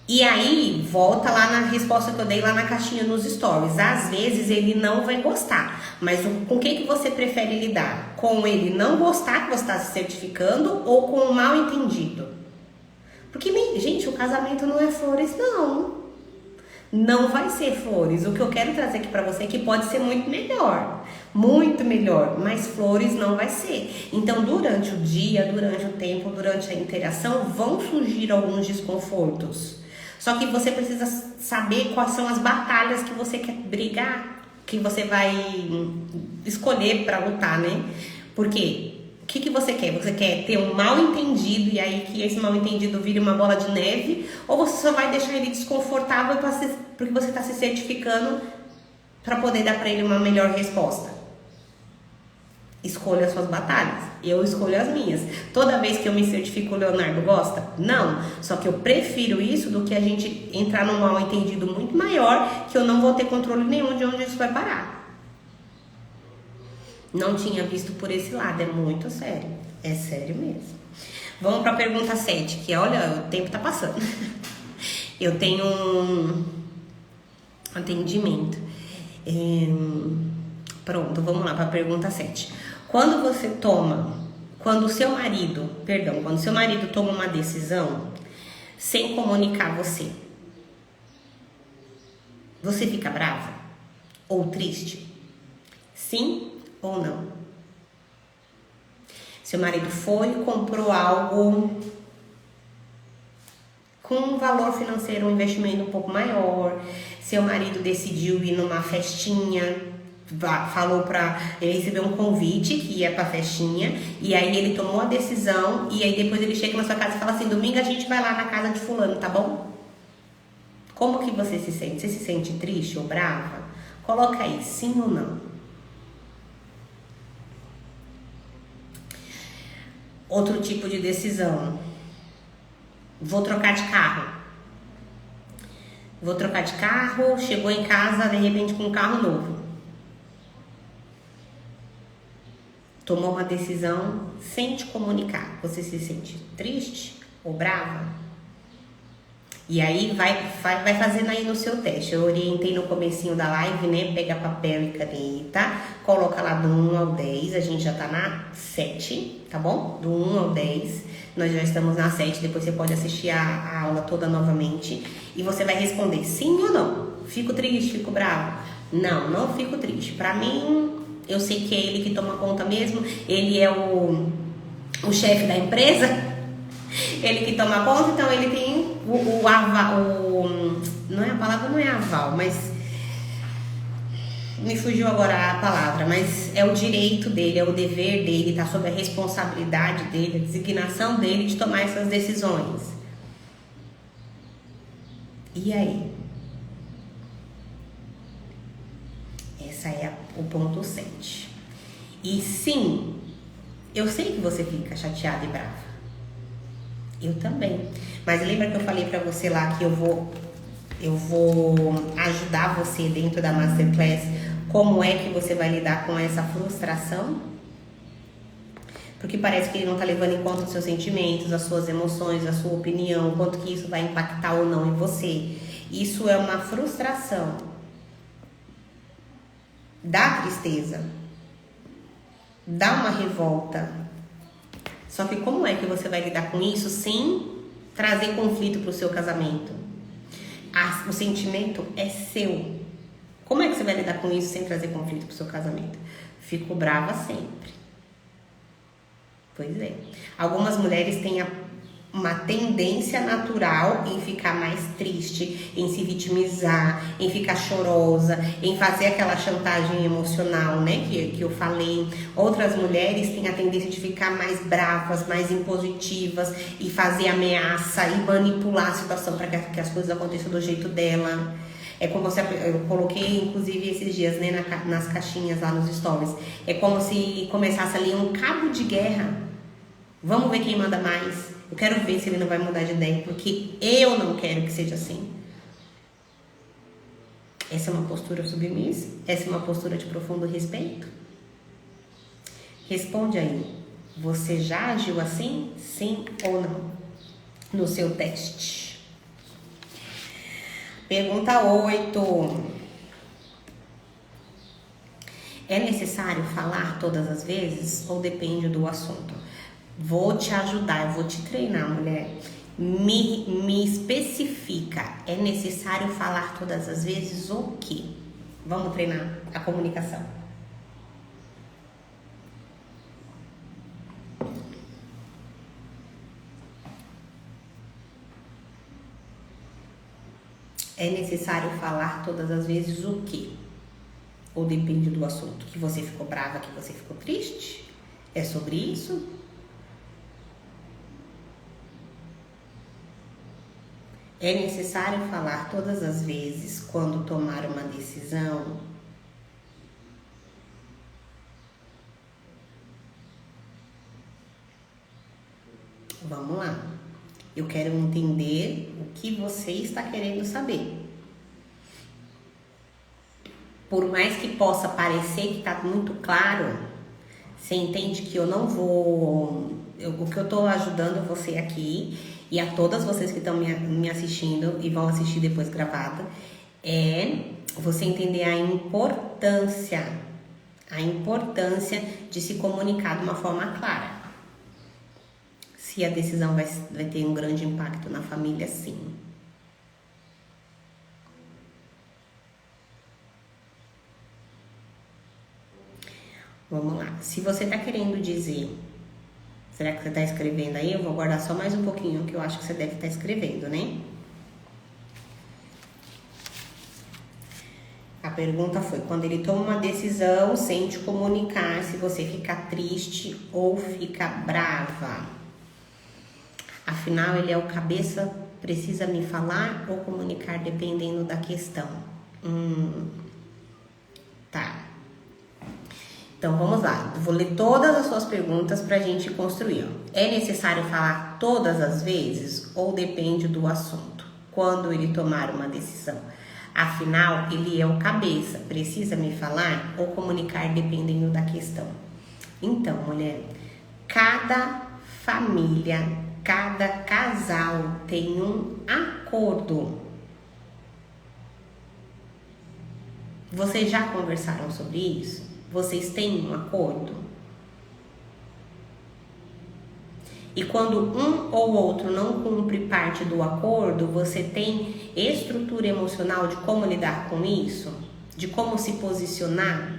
E aí, volta lá na resposta que eu dei lá na caixinha nos stories. Às vezes ele não vai gostar, mas com que você prefere lidar? Com ele não gostar que você está se certificando ou com o mal entendido? Porque, gente, o casamento não é flores, não. Não vai ser flores. O que eu quero trazer aqui pra você é que pode ser muito melhor, mas flores não vai ser. Então, durante o dia, durante o tempo, durante a interação, vão surgir alguns desconfortos. Só que você precisa saber quais são as batalhas que você quer brigar, que você vai escolher para lutar, né? Porque o que você quer? Você quer ter um mal entendido e aí que esse mal entendido vire uma bola de neve? Ou você só vai deixar ele desconfortável porque você está se certificando para poder dar para ele uma melhor resposta? Escolha as suas batalhas. Eu escolho as minhas. Toda vez que eu me certifico, o Leonardo gosta? Não. Só que eu prefiro isso do que a gente entrar num mal entendido muito maior, que eu não vou ter controle nenhum de onde isso vai parar. Não tinha visto por esse lado. É muito sério. É sério mesmo. Vamos para a pergunta 7, que olha, o tempo tá passando. Eu tenho um atendimento. Pronto, vamos lá para a pergunta 7. Quando o seu marido toma uma decisão sem comunicar você fica brava? Ou triste? Sim ou não? Seu marido foi e comprou algo com um valor financeiro, um investimento um pouco maior. Seu marido decidiu ir numa festinha, ele recebeu um convite que ia pra festinha, e aí ele tomou a decisão, e aí depois ele chega na sua casa e fala assim: domingo a gente vai lá na casa de fulano, tá bom? Como que você se sente? Você se sente triste ou brava? Coloca aí, sim ou não. Outro tipo de decisão: vou trocar de carro. Chegou em casa de repente com um carro novo. Tomou uma decisão sem te comunicar. Você se sente triste ou brava? E aí vai fazendo aí no seu teste. Eu orientei no comecinho da live, né? Pega papel e caneta, coloca lá do 1 ao 10. A gente já tá na 7, tá bom? Do 1 ao 10. Nós já estamos na 7. Depois você pode assistir a aula toda novamente. E você vai responder sim ou não. Fico triste, fico bravo? Não, não fico triste. Pra mim, eu sei que é ele que toma conta mesmo. Ele é o chefe da empresa. Ele que toma conta, então ele tem o aval. Não é a palavra, não é aval, mas me fugiu agora a palavra, mas é o direito dele, é o dever dele, tá sob a responsabilidade dele, a designação dele de tomar essas decisões. E aí? Essa é o ponto 7. E sim, eu sei que você fica chateada e brava. Eu também. Mas lembra que eu falei pra você lá que eu vou ajudar você dentro da Masterclass como é que você vai lidar com essa frustração? Porque parece que ele não tá levando em conta os seus sentimentos, as suas emoções, a sua opinião, o quanto que isso vai impactar ou não em você. Isso é uma frustração. Dá tristeza. Dá uma revolta. Só que como é que você vai lidar com isso sem trazer conflito pro seu casamento? O sentimento é seu. Como é que você vai lidar com isso sem trazer conflito pro seu casamento? Fico brava sempre. Pois é. Algumas mulheres têm uma tendência natural em ficar mais triste, em se vitimizar, em ficar chorosa, em fazer aquela chantagem emocional, né, que eu falei. Outras mulheres têm a tendência de ficar mais bravas, mais impositivas e fazer ameaça e manipular a situação para que as coisas aconteçam do jeito dela. É como se eu coloquei, inclusive, esses dias, né, nas caixinhas lá nos stories. É como se começasse ali um cabo de guerra. Vamos ver quem manda mais. Eu quero ver se ele não vai mudar de ideia, porque eu não quero que seja assim. Essa é uma postura submissa? Essa é uma postura de profundo respeito? Responde aí. Você já agiu assim? Sim ou não? No seu teste. Pergunta 8. É necessário falar todas as vezes ou depende do assunto? Vou te ajudar, eu vou te treinar, mulher. Me especifica. É necessário falar todas as vezes o quê? Vamos treinar a comunicação. É necessário falar todas as vezes o quê? Ou depende do assunto? Que você ficou brava, que você ficou triste? É sobre isso? É necessário falar todas as vezes quando tomar uma decisão? Vamos lá. Eu quero entender o que você está querendo saber. Por mais que possa parecer que está muito claro, você entende que eu não vou... o que eu estou ajudando você aqui e a todas vocês que estão me assistindo e vão assistir depois gravado, é você entender a importância de se comunicar de uma forma clara. Se a decisão vai ter um grande impacto na família, sim. Vamos lá. Se você está querendo dizer... Será que você está escrevendo aí? Eu vou guardar só mais um pouquinho, que eu acho que você deve estar escrevendo, né? A pergunta foi: quando ele toma uma decisão, sente comunicar se você fica triste ou fica brava. Afinal, ele é o cabeça, precisa me falar ou comunicar dependendo da questão? Tá. Então, vamos lá. Vou ler todas as suas perguntas para a gente construir. É necessário falar todas as vezes ou depende do assunto? Quando ele tomar uma decisão? Afinal, ele é o cabeça. Precisa me falar ou comunicar dependendo da questão? Então, mulher, cada família, cada casal tem um acordo. Vocês já conversaram sobre isso? Vocês têm um acordo? E quando um ou outro não cumpre parte do acordo, você tem estrutura emocional de como lidar com isso? De como se posicionar?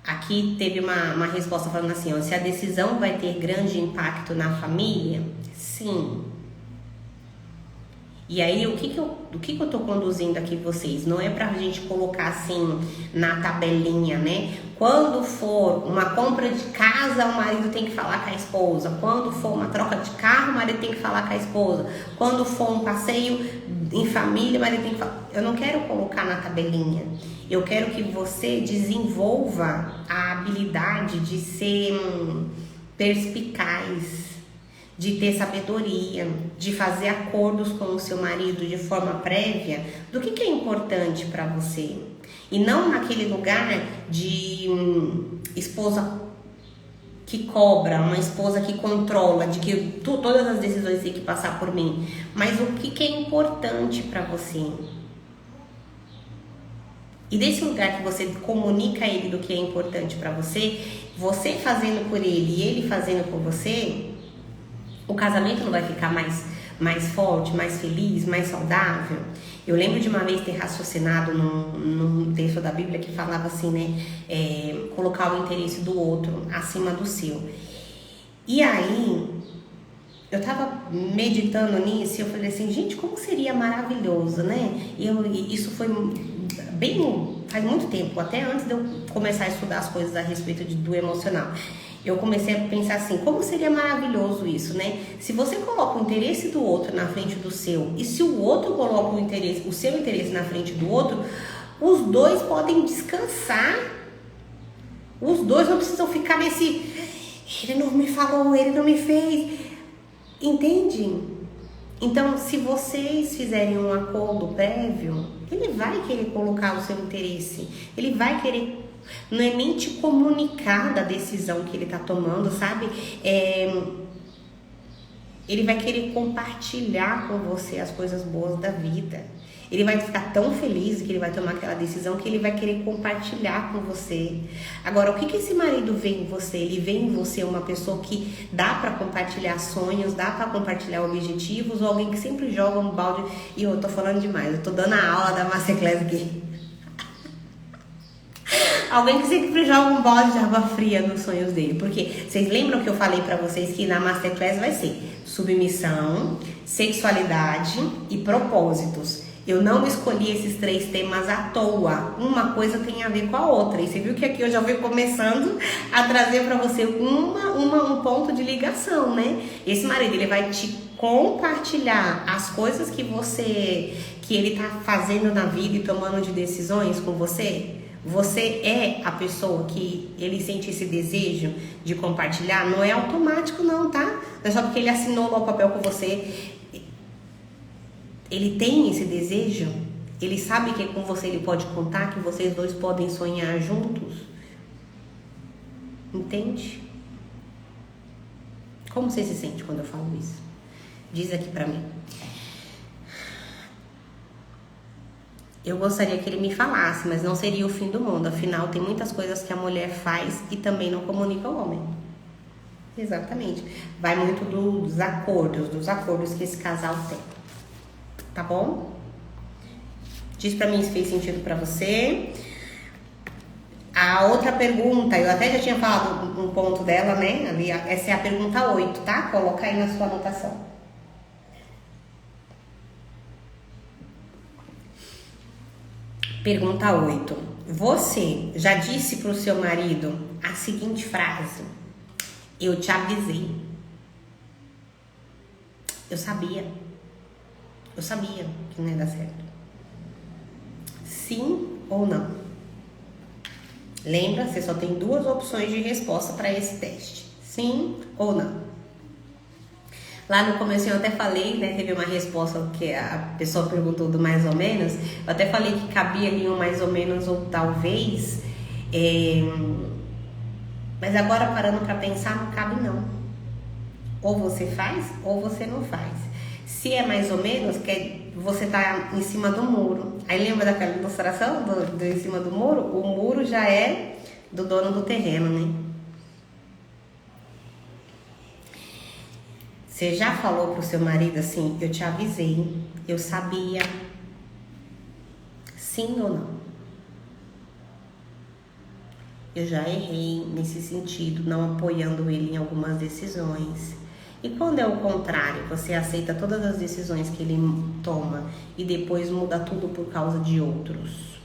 Aqui teve uma resposta falando assim, ó, se a decisão vai ter grande impacto na família? Sim. E aí, o que eu tô conduzindo aqui vocês? Não é pra gente colocar assim na tabelinha, né? Quando for uma compra de casa, o marido tem que falar com a esposa. Quando for uma troca de carro, o marido tem que falar com a esposa. Quando for um passeio em família, o marido tem que falar. Eu não quero colocar na tabelinha. Eu quero que você desenvolva a habilidade de ser perspicaz, de ter sabedoria, de fazer acordos com o seu marido de forma prévia do que é importante para você. E não naquele lugar de esposa que cobra, uma esposa que controla, de que todas as decisões têm que passar por mim. Mas o que é importante para você. E desse lugar que você comunica a ele do que é importante para você, você fazendo por ele e ele fazendo por você, o casamento não vai ficar mais forte, mais feliz, mais saudável? Eu lembro de uma vez ter raciocinado num texto da Bíblia que falava assim, né? Colocar o interesse do outro acima do seu. E aí, eu tava meditando nisso e eu falei assim, gente, como seria maravilhoso, né? Isso foi faz muito tempo, até antes de eu começar a estudar as coisas a respeito do emocional. Eu comecei a pensar assim, como seria maravilhoso isso, né? Se você coloca o interesse do outro na frente do seu, e se o outro coloca o seu interesse na frente do outro, os dois podem descansar. Os dois não precisam ficar nesse, ele não me falou, ele não me fez. Entende? Então, se vocês fizerem um acordo prévio, ele vai querer colocar o seu interesse, ele vai querer, não é nem te comunicar da decisão que ele tá tomando, sabe? Ele vai querer compartilhar com você as coisas boas da vida. Ele vai ficar tão feliz que ele vai tomar aquela decisão que ele vai querer compartilhar com você. Agora, o que esse marido vê em você? Ele vê em você uma pessoa que dá para compartilhar sonhos, dá para compartilhar objetivos, ou alguém que sempre joga um balde... E eu tô falando demais, eu tô dando a aula da Masterclass aqui. Alguém que sempre joga um balde de água fria nos sonhos dele. Porque vocês lembram que eu falei pra vocês que na Masterclass vai ser submissão, sexualidade e propósitos. Eu não escolhi esses 3 temas à toa. Uma coisa tem a ver com a outra. E você viu que aqui eu já fui começando a trazer pra você um ponto de ligação, né? Esse marido, ele vai te compartilhar as coisas que ele tá fazendo na vida e tomando de decisões com você. Você é a pessoa que ele sente esse desejo de compartilhar? Não é automático não, tá? Não é só porque ele assinou lá o papel com você. Ele tem esse desejo? Ele sabe que com você ele pode contar, que vocês dois podem sonhar juntos? Entende? Como você se sente quando eu falo isso? Diz aqui pra mim. Eu gostaria que ele me falasse, mas não seria o fim do mundo. Afinal, tem muitas coisas que a mulher faz e também não comunica ao homem. Exatamente. Vai muito dos acordos que esse casal tem. Tá bom? Diz pra mim se fez sentido pra você. A outra pergunta, eu até já tinha falado um ponto dela, né? Ali, essa é a pergunta 8, tá? Coloca aí na sua anotação. Pergunta 8. Você já disse pro seu marido a seguinte frase: eu te avisei. Eu sabia que não ia dar certo. Sim ou não? Lembra, você só tem 2 opções de resposta para esse teste. Sim ou não? Lá no começo eu até falei, né? Teve uma resposta que a pessoa perguntou do mais ou menos. Eu até falei que cabia ali um mais ou menos ou talvez. Mas agora parando para pensar, não cabe não. Ou você faz ou você não faz. Se é mais ou menos, que você tá em cima do muro. Aí lembra daquela ilustração do em cima do muro? O muro já é do dono do terreno, né? Você já falou pro seu marido assim: eu te avisei, eu sabia? Sim ou não? Eu já errei nesse sentido, não apoiando ele em algumas decisões. E quando é o contrário, você aceita todas as decisões que ele toma e depois muda tudo por causa de outros?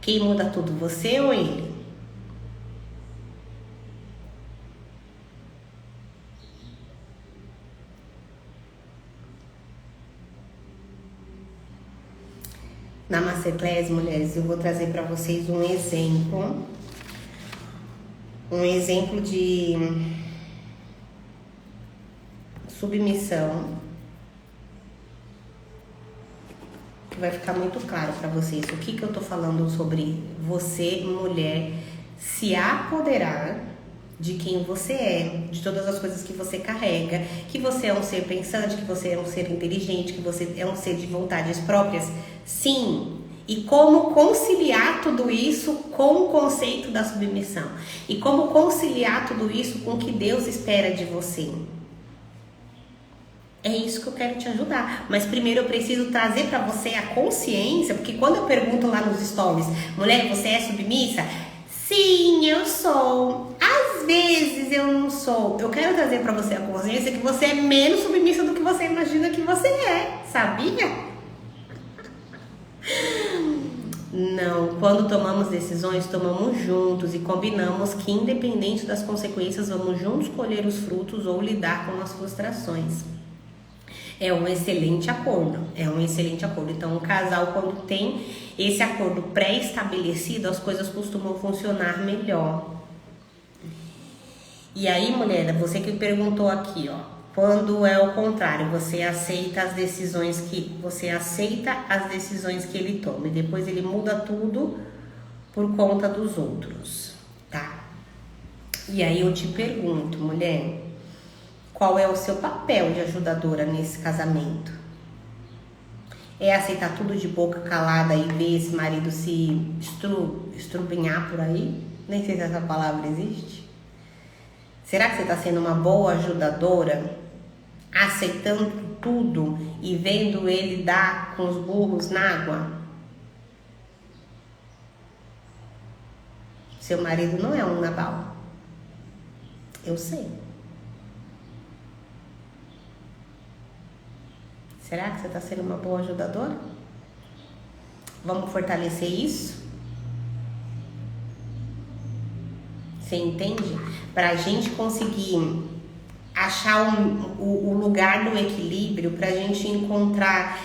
Quem muda tudo, você ou ele? Na Masterclass, mulheres, eu vou trazer para vocês um exemplo de submissão, que vai ficar muito claro para vocês o que eu tô falando sobre você, mulher, se apoderar de quem você é, de todas as coisas que você carrega, que você é um ser pensante, que você é um ser inteligente, que você é um ser de vontades próprias. Sim. E como conciliar tudo isso com o conceito da submissão? E como conciliar tudo isso com o que Deus espera de você? É isso que eu quero te ajudar. Mas primeiro eu preciso trazer para você a consciência, porque quando eu pergunto lá nos stories: mulher, você é submissa? Sim, eu sou. Às vezes eu não sou. Eu quero trazer para você a consciência que você é menos submissa do que você imagina que você é. Sabia? Não, quando tomamos decisões, tomamos juntos e combinamos que, independente das consequências, vamos juntos colher os frutos ou lidar com as frustrações. É um excelente acordo, Então, um casal, quando tem esse acordo pré-estabelecido, as coisas costumam funcionar melhor. E aí, mulher, você que perguntou aqui, ó, quando é o contrário, você aceita as decisões que ele toma e depois ele muda tudo por conta dos outros, tá? E aí eu te pergunto, mulher, qual é o seu papel de ajudadora nesse casamento? É aceitar tudo de boca calada e ver esse marido se estrubinhar por aí? Nem sei se essa palavra existe. Será que você está sendo uma boa ajudadora? Aceitando tudo e vendo ele dar com os burros na água? Seu marido não é um Nabal. Eu sei. Será que você está sendo uma boa ajudadora? Vamos fortalecer isso? Você entende? Para a gente conseguir achar o lugar do equilíbrio, para a gente encontrar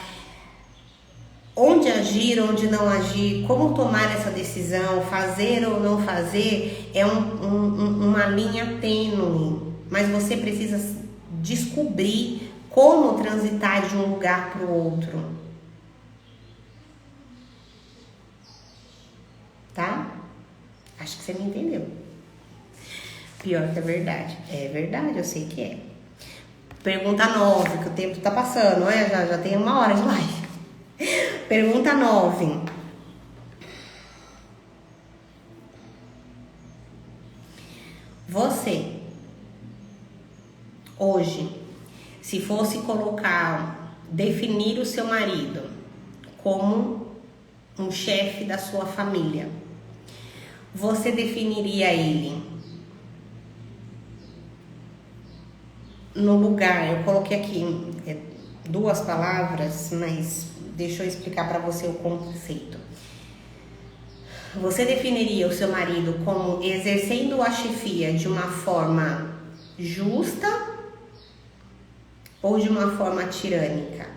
onde agir, onde não agir, como tomar essa decisão, fazer ou não fazer, é uma linha tênue, mas você precisa descobrir como transitar de um lugar para o outro, tá? Acho que você me entendeu. Pior que é verdade. É verdade, eu sei que é. Pergunta 9, que o tempo tá passando, né? Já tem 1 hora de live. Pergunta 9. Você, hoje, se fosse definir o seu marido como um chefe da sua família, você definiria ele no lugar, eu coloquei aqui 2 palavras, mas deixa eu explicar para você o conceito. Você definiria o seu marido como exercendo a chefia de uma forma justa ou de uma forma tirânica?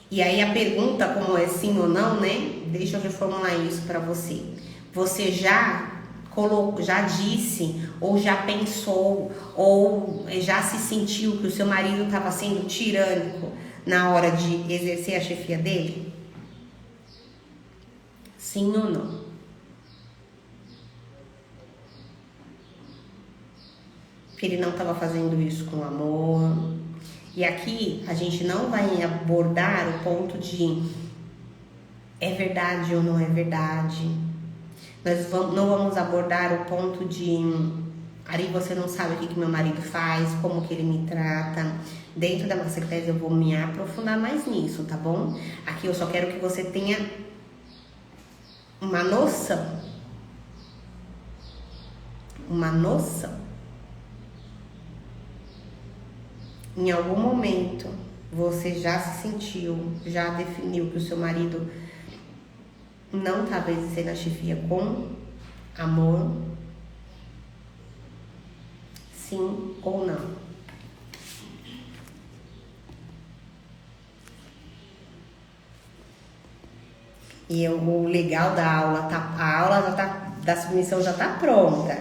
E aí a pergunta, como é sim ou não, né? Deixa eu reformular isso para você. Você já disse, ou já pensou, ou já se sentiu que o seu marido estava sendo tirânico na hora de exercer a chefia dele? Sim ou não? Que ele não estava fazendo isso com amor. E aqui a gente não vai abordar o ponto de é verdade ou não é verdade. Nós não vamos abordar o ponto de Ari, você não sabe o que meu marido faz, como que ele me trata. Dentro da Masterclass eu vou me aprofundar mais nisso, tá bom? Aqui eu só quero que você tenha uma noção. Uma noção. Em algum momento você já se sentiu, já definiu que o seu marido não estava exercendo a chefia com amor? Sim ou não? E o legal da aula, a aula já tá, da submissão já tá pronta,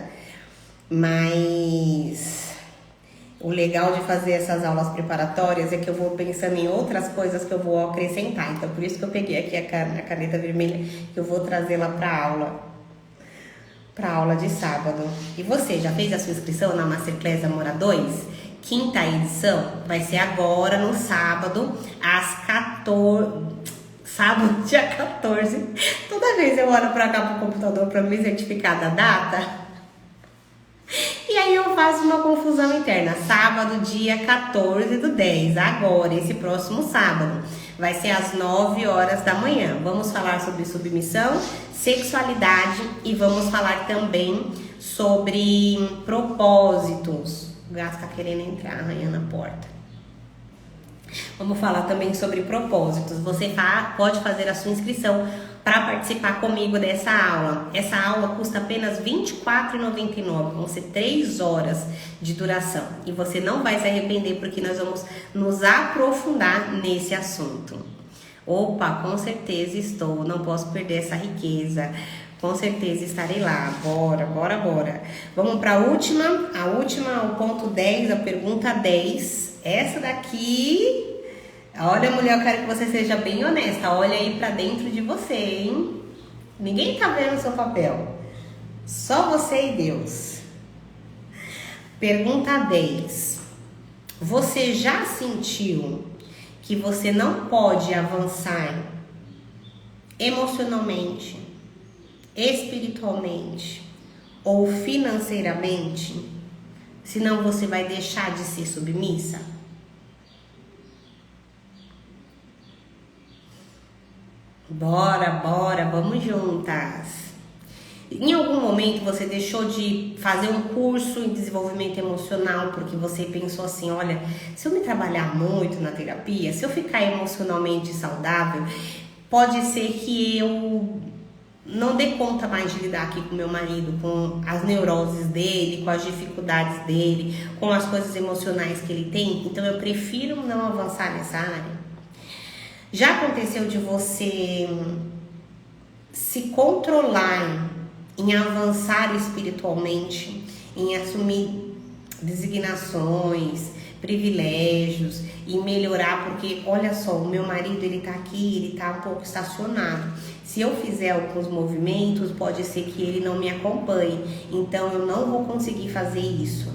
mas o legal de fazer essas aulas preparatórias é que eu vou pensando em outras coisas que eu vou acrescentar. Então, por isso que eu peguei aqui a caneta vermelha, que eu vou trazer lá para aula de sábado. E você, já fez a sua inscrição na Masterclass Amor 2? Quinta edição vai ser agora, no sábado, às 14... Sábado, dia 14. Toda vez eu olho para cá pro computador para me certificar da data. E aí eu faço uma confusão interna. Sábado, dia 14/10, agora, esse próximo sábado. Vai ser às 9 horas da manhã. Vamos falar sobre submissão, sexualidade e vamos falar também sobre propósitos. O gato tá querendo entrar, arranhando a porta. Vamos falar também sobre propósitos. Você pode fazer a sua inscrição para participar comigo dessa aula. Essa aula custa apenas R$ 24,99. Vão ser 3 horas de duração. E você não vai se arrepender, porque nós vamos nos aprofundar nesse assunto. Opa, com certeza estou. Não posso perder essa riqueza. Com certeza estarei lá. Bora. Vamos para a última, o ponto 10, a pergunta 10. Essa daqui... Olha, mulher, eu quero que você seja bem honesta. Olha aí pra dentro de você, hein? Ninguém tá vendo o seu papel. Só você e Deus. Pergunta 10. Você já sentiu que você não pode avançar emocionalmente, espiritualmente ou financeiramente, senão você vai deixar de ser submissa? Bora, vamos juntas. Em algum momento você deixou de fazer um curso em desenvolvimento emocional porque você pensou assim, olha, se eu me trabalhar muito na terapia, se eu ficar emocionalmente saudável, pode ser que eu não dê conta mais de lidar aqui com meu marido, com as neuroses dele, com as dificuldades dele, com as coisas emocionais que ele tem, então eu prefiro não avançar nessa área. Já aconteceu de você se controlar em avançar espiritualmente, em assumir designações, privilégios e melhorar, porque olha só, o meu marido ele tá aqui, ele tá um pouco estacionado. Se eu fizer alguns movimentos, pode ser que ele não me acompanhe, então eu não vou conseguir fazer isso.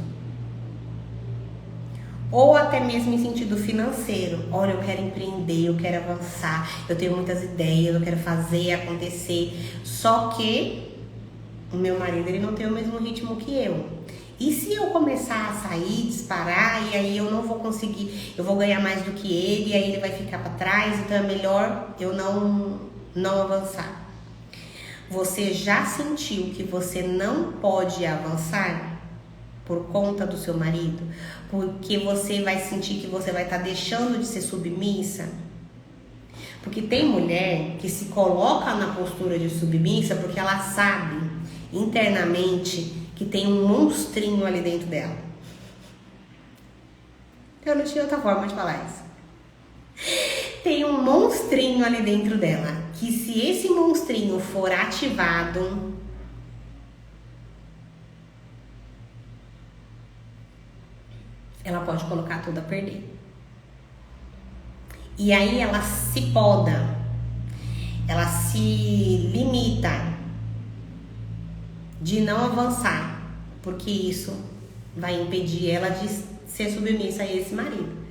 Ou até mesmo em sentido financeiro. Olha, eu quero empreender, eu quero avançar, eu tenho muitas ideias, eu quero fazer acontecer. Só que o meu marido ele não tem o mesmo ritmo que eu. E se eu começar a sair, disparar, e aí eu não vou conseguir, eu vou ganhar mais do que ele, e aí ele vai ficar para trás, então é melhor eu não avançar. Você já sentiu que você não pode avançar por conta do seu marido? Porque você vai sentir que você vai estar deixando de ser submissa? Porque tem mulher que se coloca na postura de submissa porque ela sabe internamente que tem um monstrinho ali dentro dela. Eu não tinha outra forma de falar isso. Tem um monstrinho ali dentro dela, que se esse monstrinho for ativado, ela pode colocar tudo a perder. E aí ela se poda, ela se limita de não avançar, porque isso vai impedir ela de ser submissa a esse marido.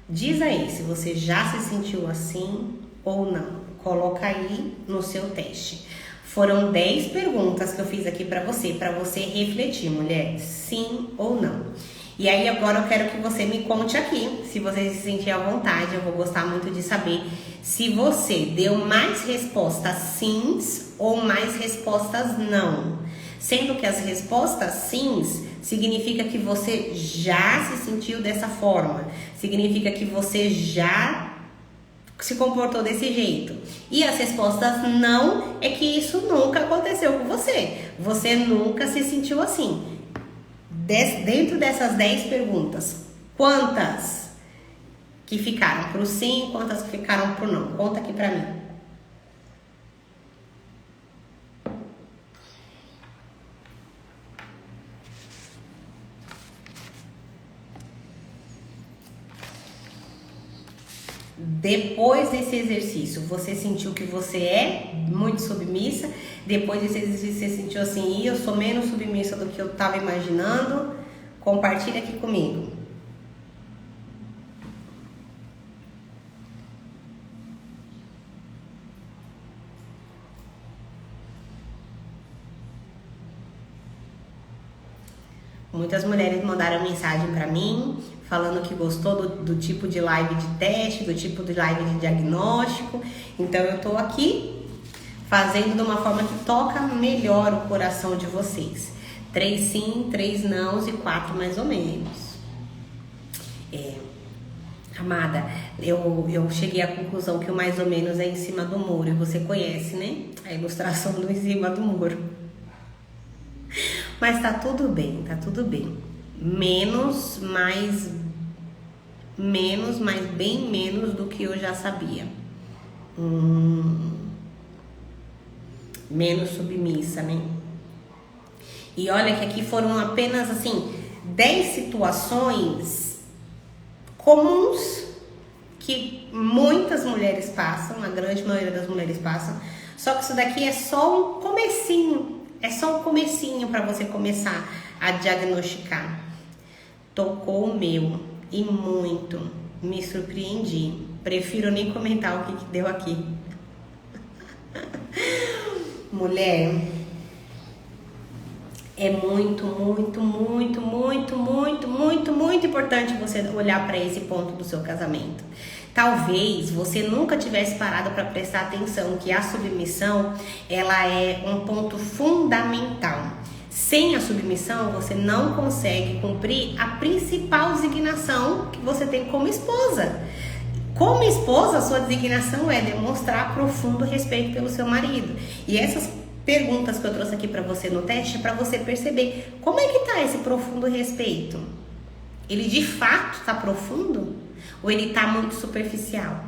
Diz aí se você já se sentiu assim ou não. Coloca aí no seu teste. Foram 10 perguntas que eu fiz aqui para você refletir, mulher, sim ou não. E aí agora eu quero que você me conte aqui, se você se sentir à vontade, eu vou gostar muito de saber se você deu mais respostas sims ou mais respostas não. Sendo que as respostas sims significa que você já se sentiu dessa forma, significa que você já se comportou desse jeito. E as respostas não é que isso nunca aconteceu com você, você nunca se sentiu assim. Dentro dessas 10 perguntas, quantas que ficaram pro sim, quantas que ficaram pro não? Conta aqui pra mim. Depois desse exercício, você sentiu que você é muito submissa? Depois desse exercício, você sentiu assim, eu sou menos submissa do que eu estava imaginando? Compartilha aqui comigo. Muitas mulheres mandaram mensagem para mim, falando que gostou do tipo de live de teste, do tipo de live de diagnóstico. Então eu tô aqui fazendo de uma forma que toca melhor o coração de vocês. 3 sim, 3 nãos e 4 mais ou menos. Amada, eu cheguei à conclusão que o mais ou menos é em cima do muro. E você conhece, né? A ilustração do em cima do muro. Mas tá tudo bem, tá tudo bem. Menos, mas bem menos do que eu já sabia. Menos submissa, né? E olha que aqui foram apenas, assim, 10 situações comuns que muitas mulheres passam, a grande maioria das mulheres passam. Só que isso daqui é só um comecinho. É só um comecinho para você começar a diagnosticar. Tocou o meu e muito. Me surpreendi. Prefiro nem comentar o que deu aqui. Mulher, é muito importante você olhar para esse ponto do seu casamento. Talvez você nunca tivesse parado para prestar atenção que a submissão, ela é um ponto fundamental. Sem a submissão, você não consegue cumprir a principal designação que você tem como esposa. Como esposa, a sua designação é demonstrar profundo respeito pelo seu marido. E essas perguntas que eu trouxe aqui para você no teste é para você perceber como é que tá esse profundo respeito. Ele de fato tá profundo ou ele tá muito superficial?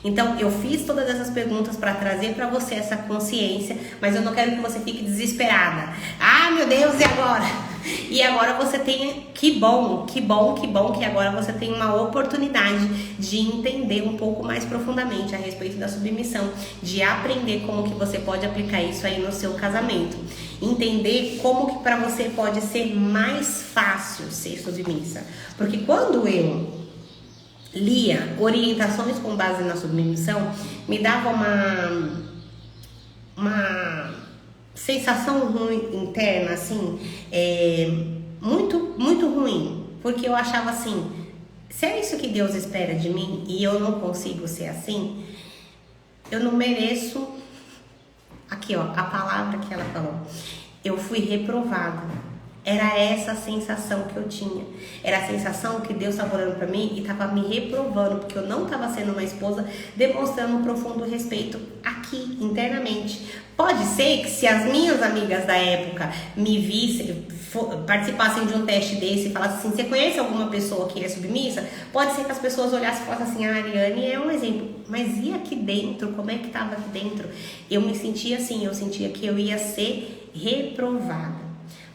Então, eu fiz todas essas perguntas para trazer para você essa consciência, mas eu não quero que você fique desesperada. Ah, meu Deus, e agora? E agora você tem, que bom que agora você tem uma oportunidade de entender um pouco mais profundamente a respeito da submissão, de aprender como que você pode aplicar isso aí no seu casamento. Entender como que para você pode ser mais fácil ser submissa. Porque quando eu lia orientações com base na submissão, me dava uma sensação ruim interna, assim, muito, muito ruim, porque eu achava assim, se é isso que Deus espera de mim e eu não consigo ser assim, eu não mereço. Aqui, ó, a palavra que ela falou, eu fui reprovada. Era essa a sensação que eu tinha. Era a sensação que Deus estava olhando para mim e estava me reprovando, porque eu não estava sendo uma esposa demonstrando um profundo respeito aqui, internamente. Pode ser que se as minhas amigas da época me vissem, participassem de um teste desse e falassem assim, você conhece alguma pessoa que é submissa? Pode ser que as pessoas olhassem e falassem assim, a Ariane é um exemplo. Mas e aqui dentro? Como é que estava aqui dentro? Eu me sentia assim, eu sentia que eu ia ser reprovada.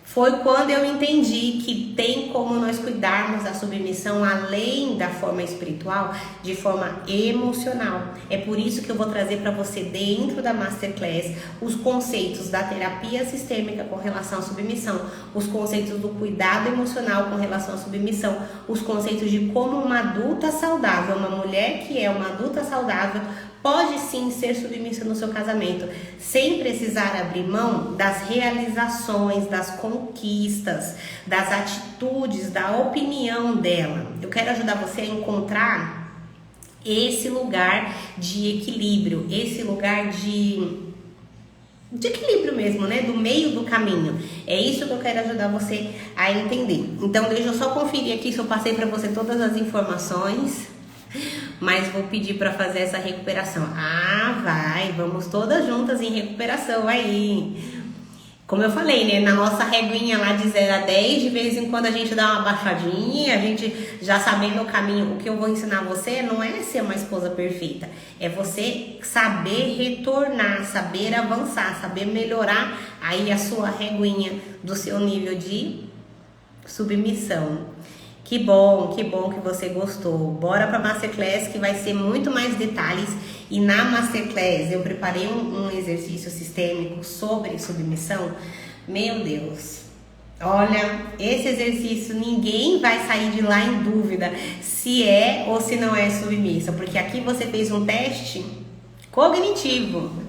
Foi quando eu entendi que tem como nós cuidarmos da submissão além da forma espiritual, de forma emocional. É por isso que eu vou trazer para você dentro da Masterclass os conceitos da terapia sistêmica com relação à submissão, os conceitos do cuidado emocional com relação à submissão, os conceitos de como uma adulta saudável, uma mulher que é uma adulta saudável, pode sim ser submissa no seu casamento, sem precisar abrir mão das realizações, das conquistas, das atitudes, da opinião dela. Eu quero ajudar você a encontrar esse lugar de equilíbrio, esse lugar de equilíbrio mesmo, né? Do meio do caminho. É isso que eu quero ajudar você a entender. Então, deixa eu só conferir aqui se eu passei para você todas as informações. Mas vou pedir para fazer essa recuperação. Ah, vai, vamos todas juntas em recuperação aí. Como eu falei, né, na nossa reguinha lá de 0 a 10, de vez em quando a gente dá uma baixadinha, a gente já sabendo o caminho. O que eu vou ensinar você não é ser uma esposa perfeita, é você saber retornar, saber avançar, saber melhorar aí a sua reguinha do seu nível de submissão. Que bom que você gostou. Bora para Masterclass que vai ser muito mais detalhes. E na Masterclass eu preparei um exercício sistêmico sobre submissão. Meu Deus, olha, esse exercício ninguém vai sair de lá em dúvida se é ou se não é submissa. Porque aqui você fez um teste cognitivo.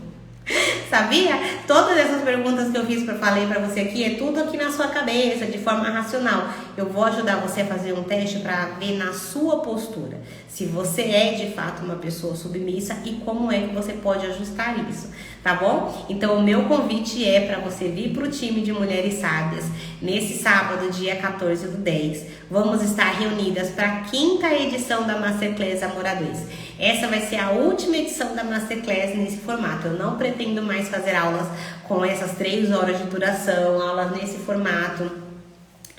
Sabia? Todas essas perguntas que eu falei pra você aqui, é tudo aqui na sua cabeça, de forma racional. Eu vou ajudar você a fazer um teste para ver na sua postura se você é de fato uma pessoa submissa e como é que você pode ajustar isso, tá bom? Então o meu convite é para você vir pro time de Mulheres Sábias nesse sábado, dia 14/10. Vamos estar reunidas para a 5ª edição da Masterclass Amor a 2. Essa vai ser a última edição da Masterclass nesse formato. Eu não pretendo mais fazer aulas com essas 3 horas de duração, aulas nesse formato.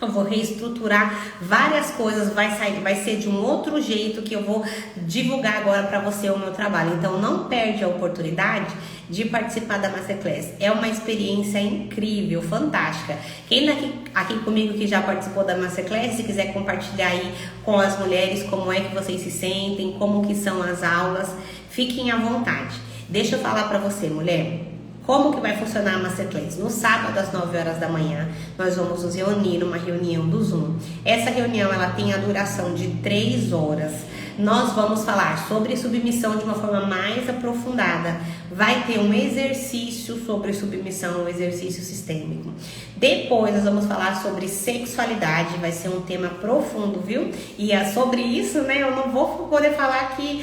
Eu vou reestruturar várias coisas, vai ser de um outro jeito que eu vou divulgar agora para você o meu trabalho. Então não perde a oportunidade de participar da Masterclass. É uma experiência incrível, fantástica. Quem aqui comigo que já participou da Masterclass, se quiser compartilhar aí com as mulheres como é que vocês se sentem, como que são as aulas, fiquem à vontade. Deixa eu falar para você, mulher. Como que vai funcionar a Masterclass? No sábado, às 9 horas da manhã, nós vamos nos reunir numa reunião do Zoom. Essa reunião, ela tem a duração de 3 horas. Nós vamos falar sobre submissão de uma forma mais aprofundada. Vai ter um exercício sobre submissão, um exercício sistêmico. Depois nós vamos falar sobre sexualidade, vai ser um tema profundo, viu? E é sobre isso, né, eu não vou poder falar aqui,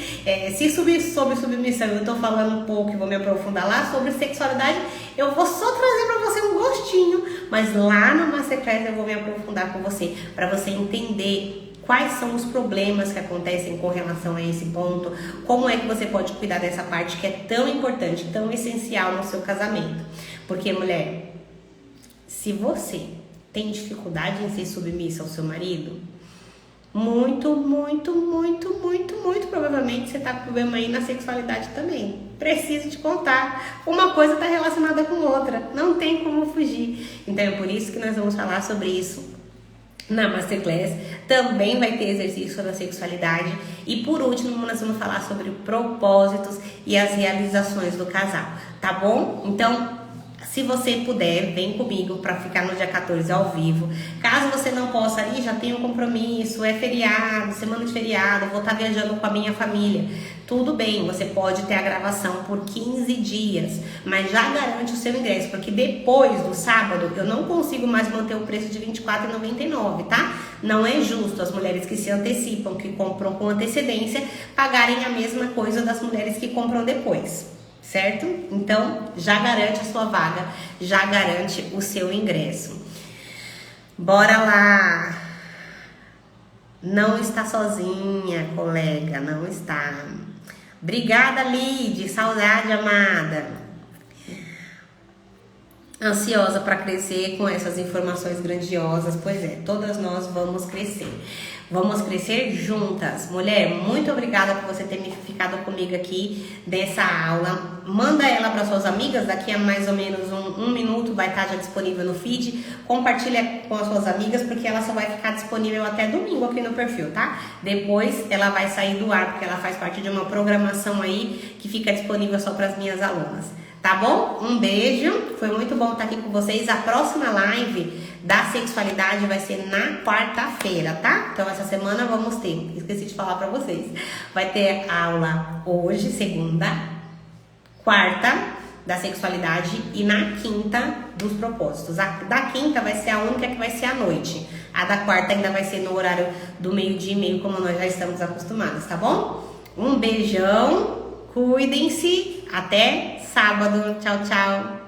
sobre submissão eu tô falando um pouco e vou me aprofundar lá. Sobre sexualidade, eu vou só trazer para você um gostinho, mas lá no Masterclass eu vou me aprofundar com você, para você entender quais são os problemas que acontecem com relação a esse ponto, como é que você pode cuidar dessa parte que é tão importante, tão essencial no seu casamento. Porque, mulher, se você tem dificuldade em ser submissa ao seu marido, muito provavelmente você tá com problema aí na sexualidade também. Preciso te contar, uma coisa tá relacionada com outra, não tem como fugir. Então é por isso que nós vamos falar sobre isso na Masterclass. Também vai ter exercício sobre a sexualidade. E por último, nós vamos falar sobre propósitos e as realizações do casal, tá bom? Então, se você puder, vem comigo para ficar no dia 14 ao vivo. Caso você não possa ir, já tem um compromisso, é feriado, semana de feriado, vou estar viajando com a minha família. Tudo bem, você pode ter a gravação por 15 dias, mas já garante o seu ingresso, porque depois do sábado eu não consigo mais manter o preço de R$ 24,99, tá? Não é justo as mulheres que se antecipam, que compram com antecedência, pagarem a mesma coisa das mulheres que compram depois. Certo? Então, já garante a sua vaga, já garante o seu ingresso. Bora lá! Não está sozinha, colega, não está. Obrigada, Lid, saudade, amada. Ansiosa para crescer com essas informações grandiosas. Pois é, todas nós vamos crescer. Vamos crescer juntas. Mulher, muito obrigada por você ter ficado comigo aqui dessa aula. Manda ela para suas amigas, daqui a mais ou menos um minuto vai estar já disponível no feed. Compartilha com as suas amigas, porque ela só vai ficar disponível até domingo aqui no perfil, tá? Depois ela vai sair do ar, porque ela faz parte de uma programação aí que fica disponível só para as minhas alunas. Tá bom? Um beijo. Foi muito bom estar aqui com vocês. A próxima live da sexualidade vai ser na quarta-feira, tá? Então essa semana vamos ter, esqueci de falar pra vocês, vai ter aula hoje, segunda, quarta da sexualidade e na quinta dos propósitos. A da quinta vai ser a única que vai ser à noite. A da quarta ainda vai ser no horário do 12h30, como nós já estamos acostumados, tá bom? Um beijão, cuidem-se, até sábado, tchau, tchau.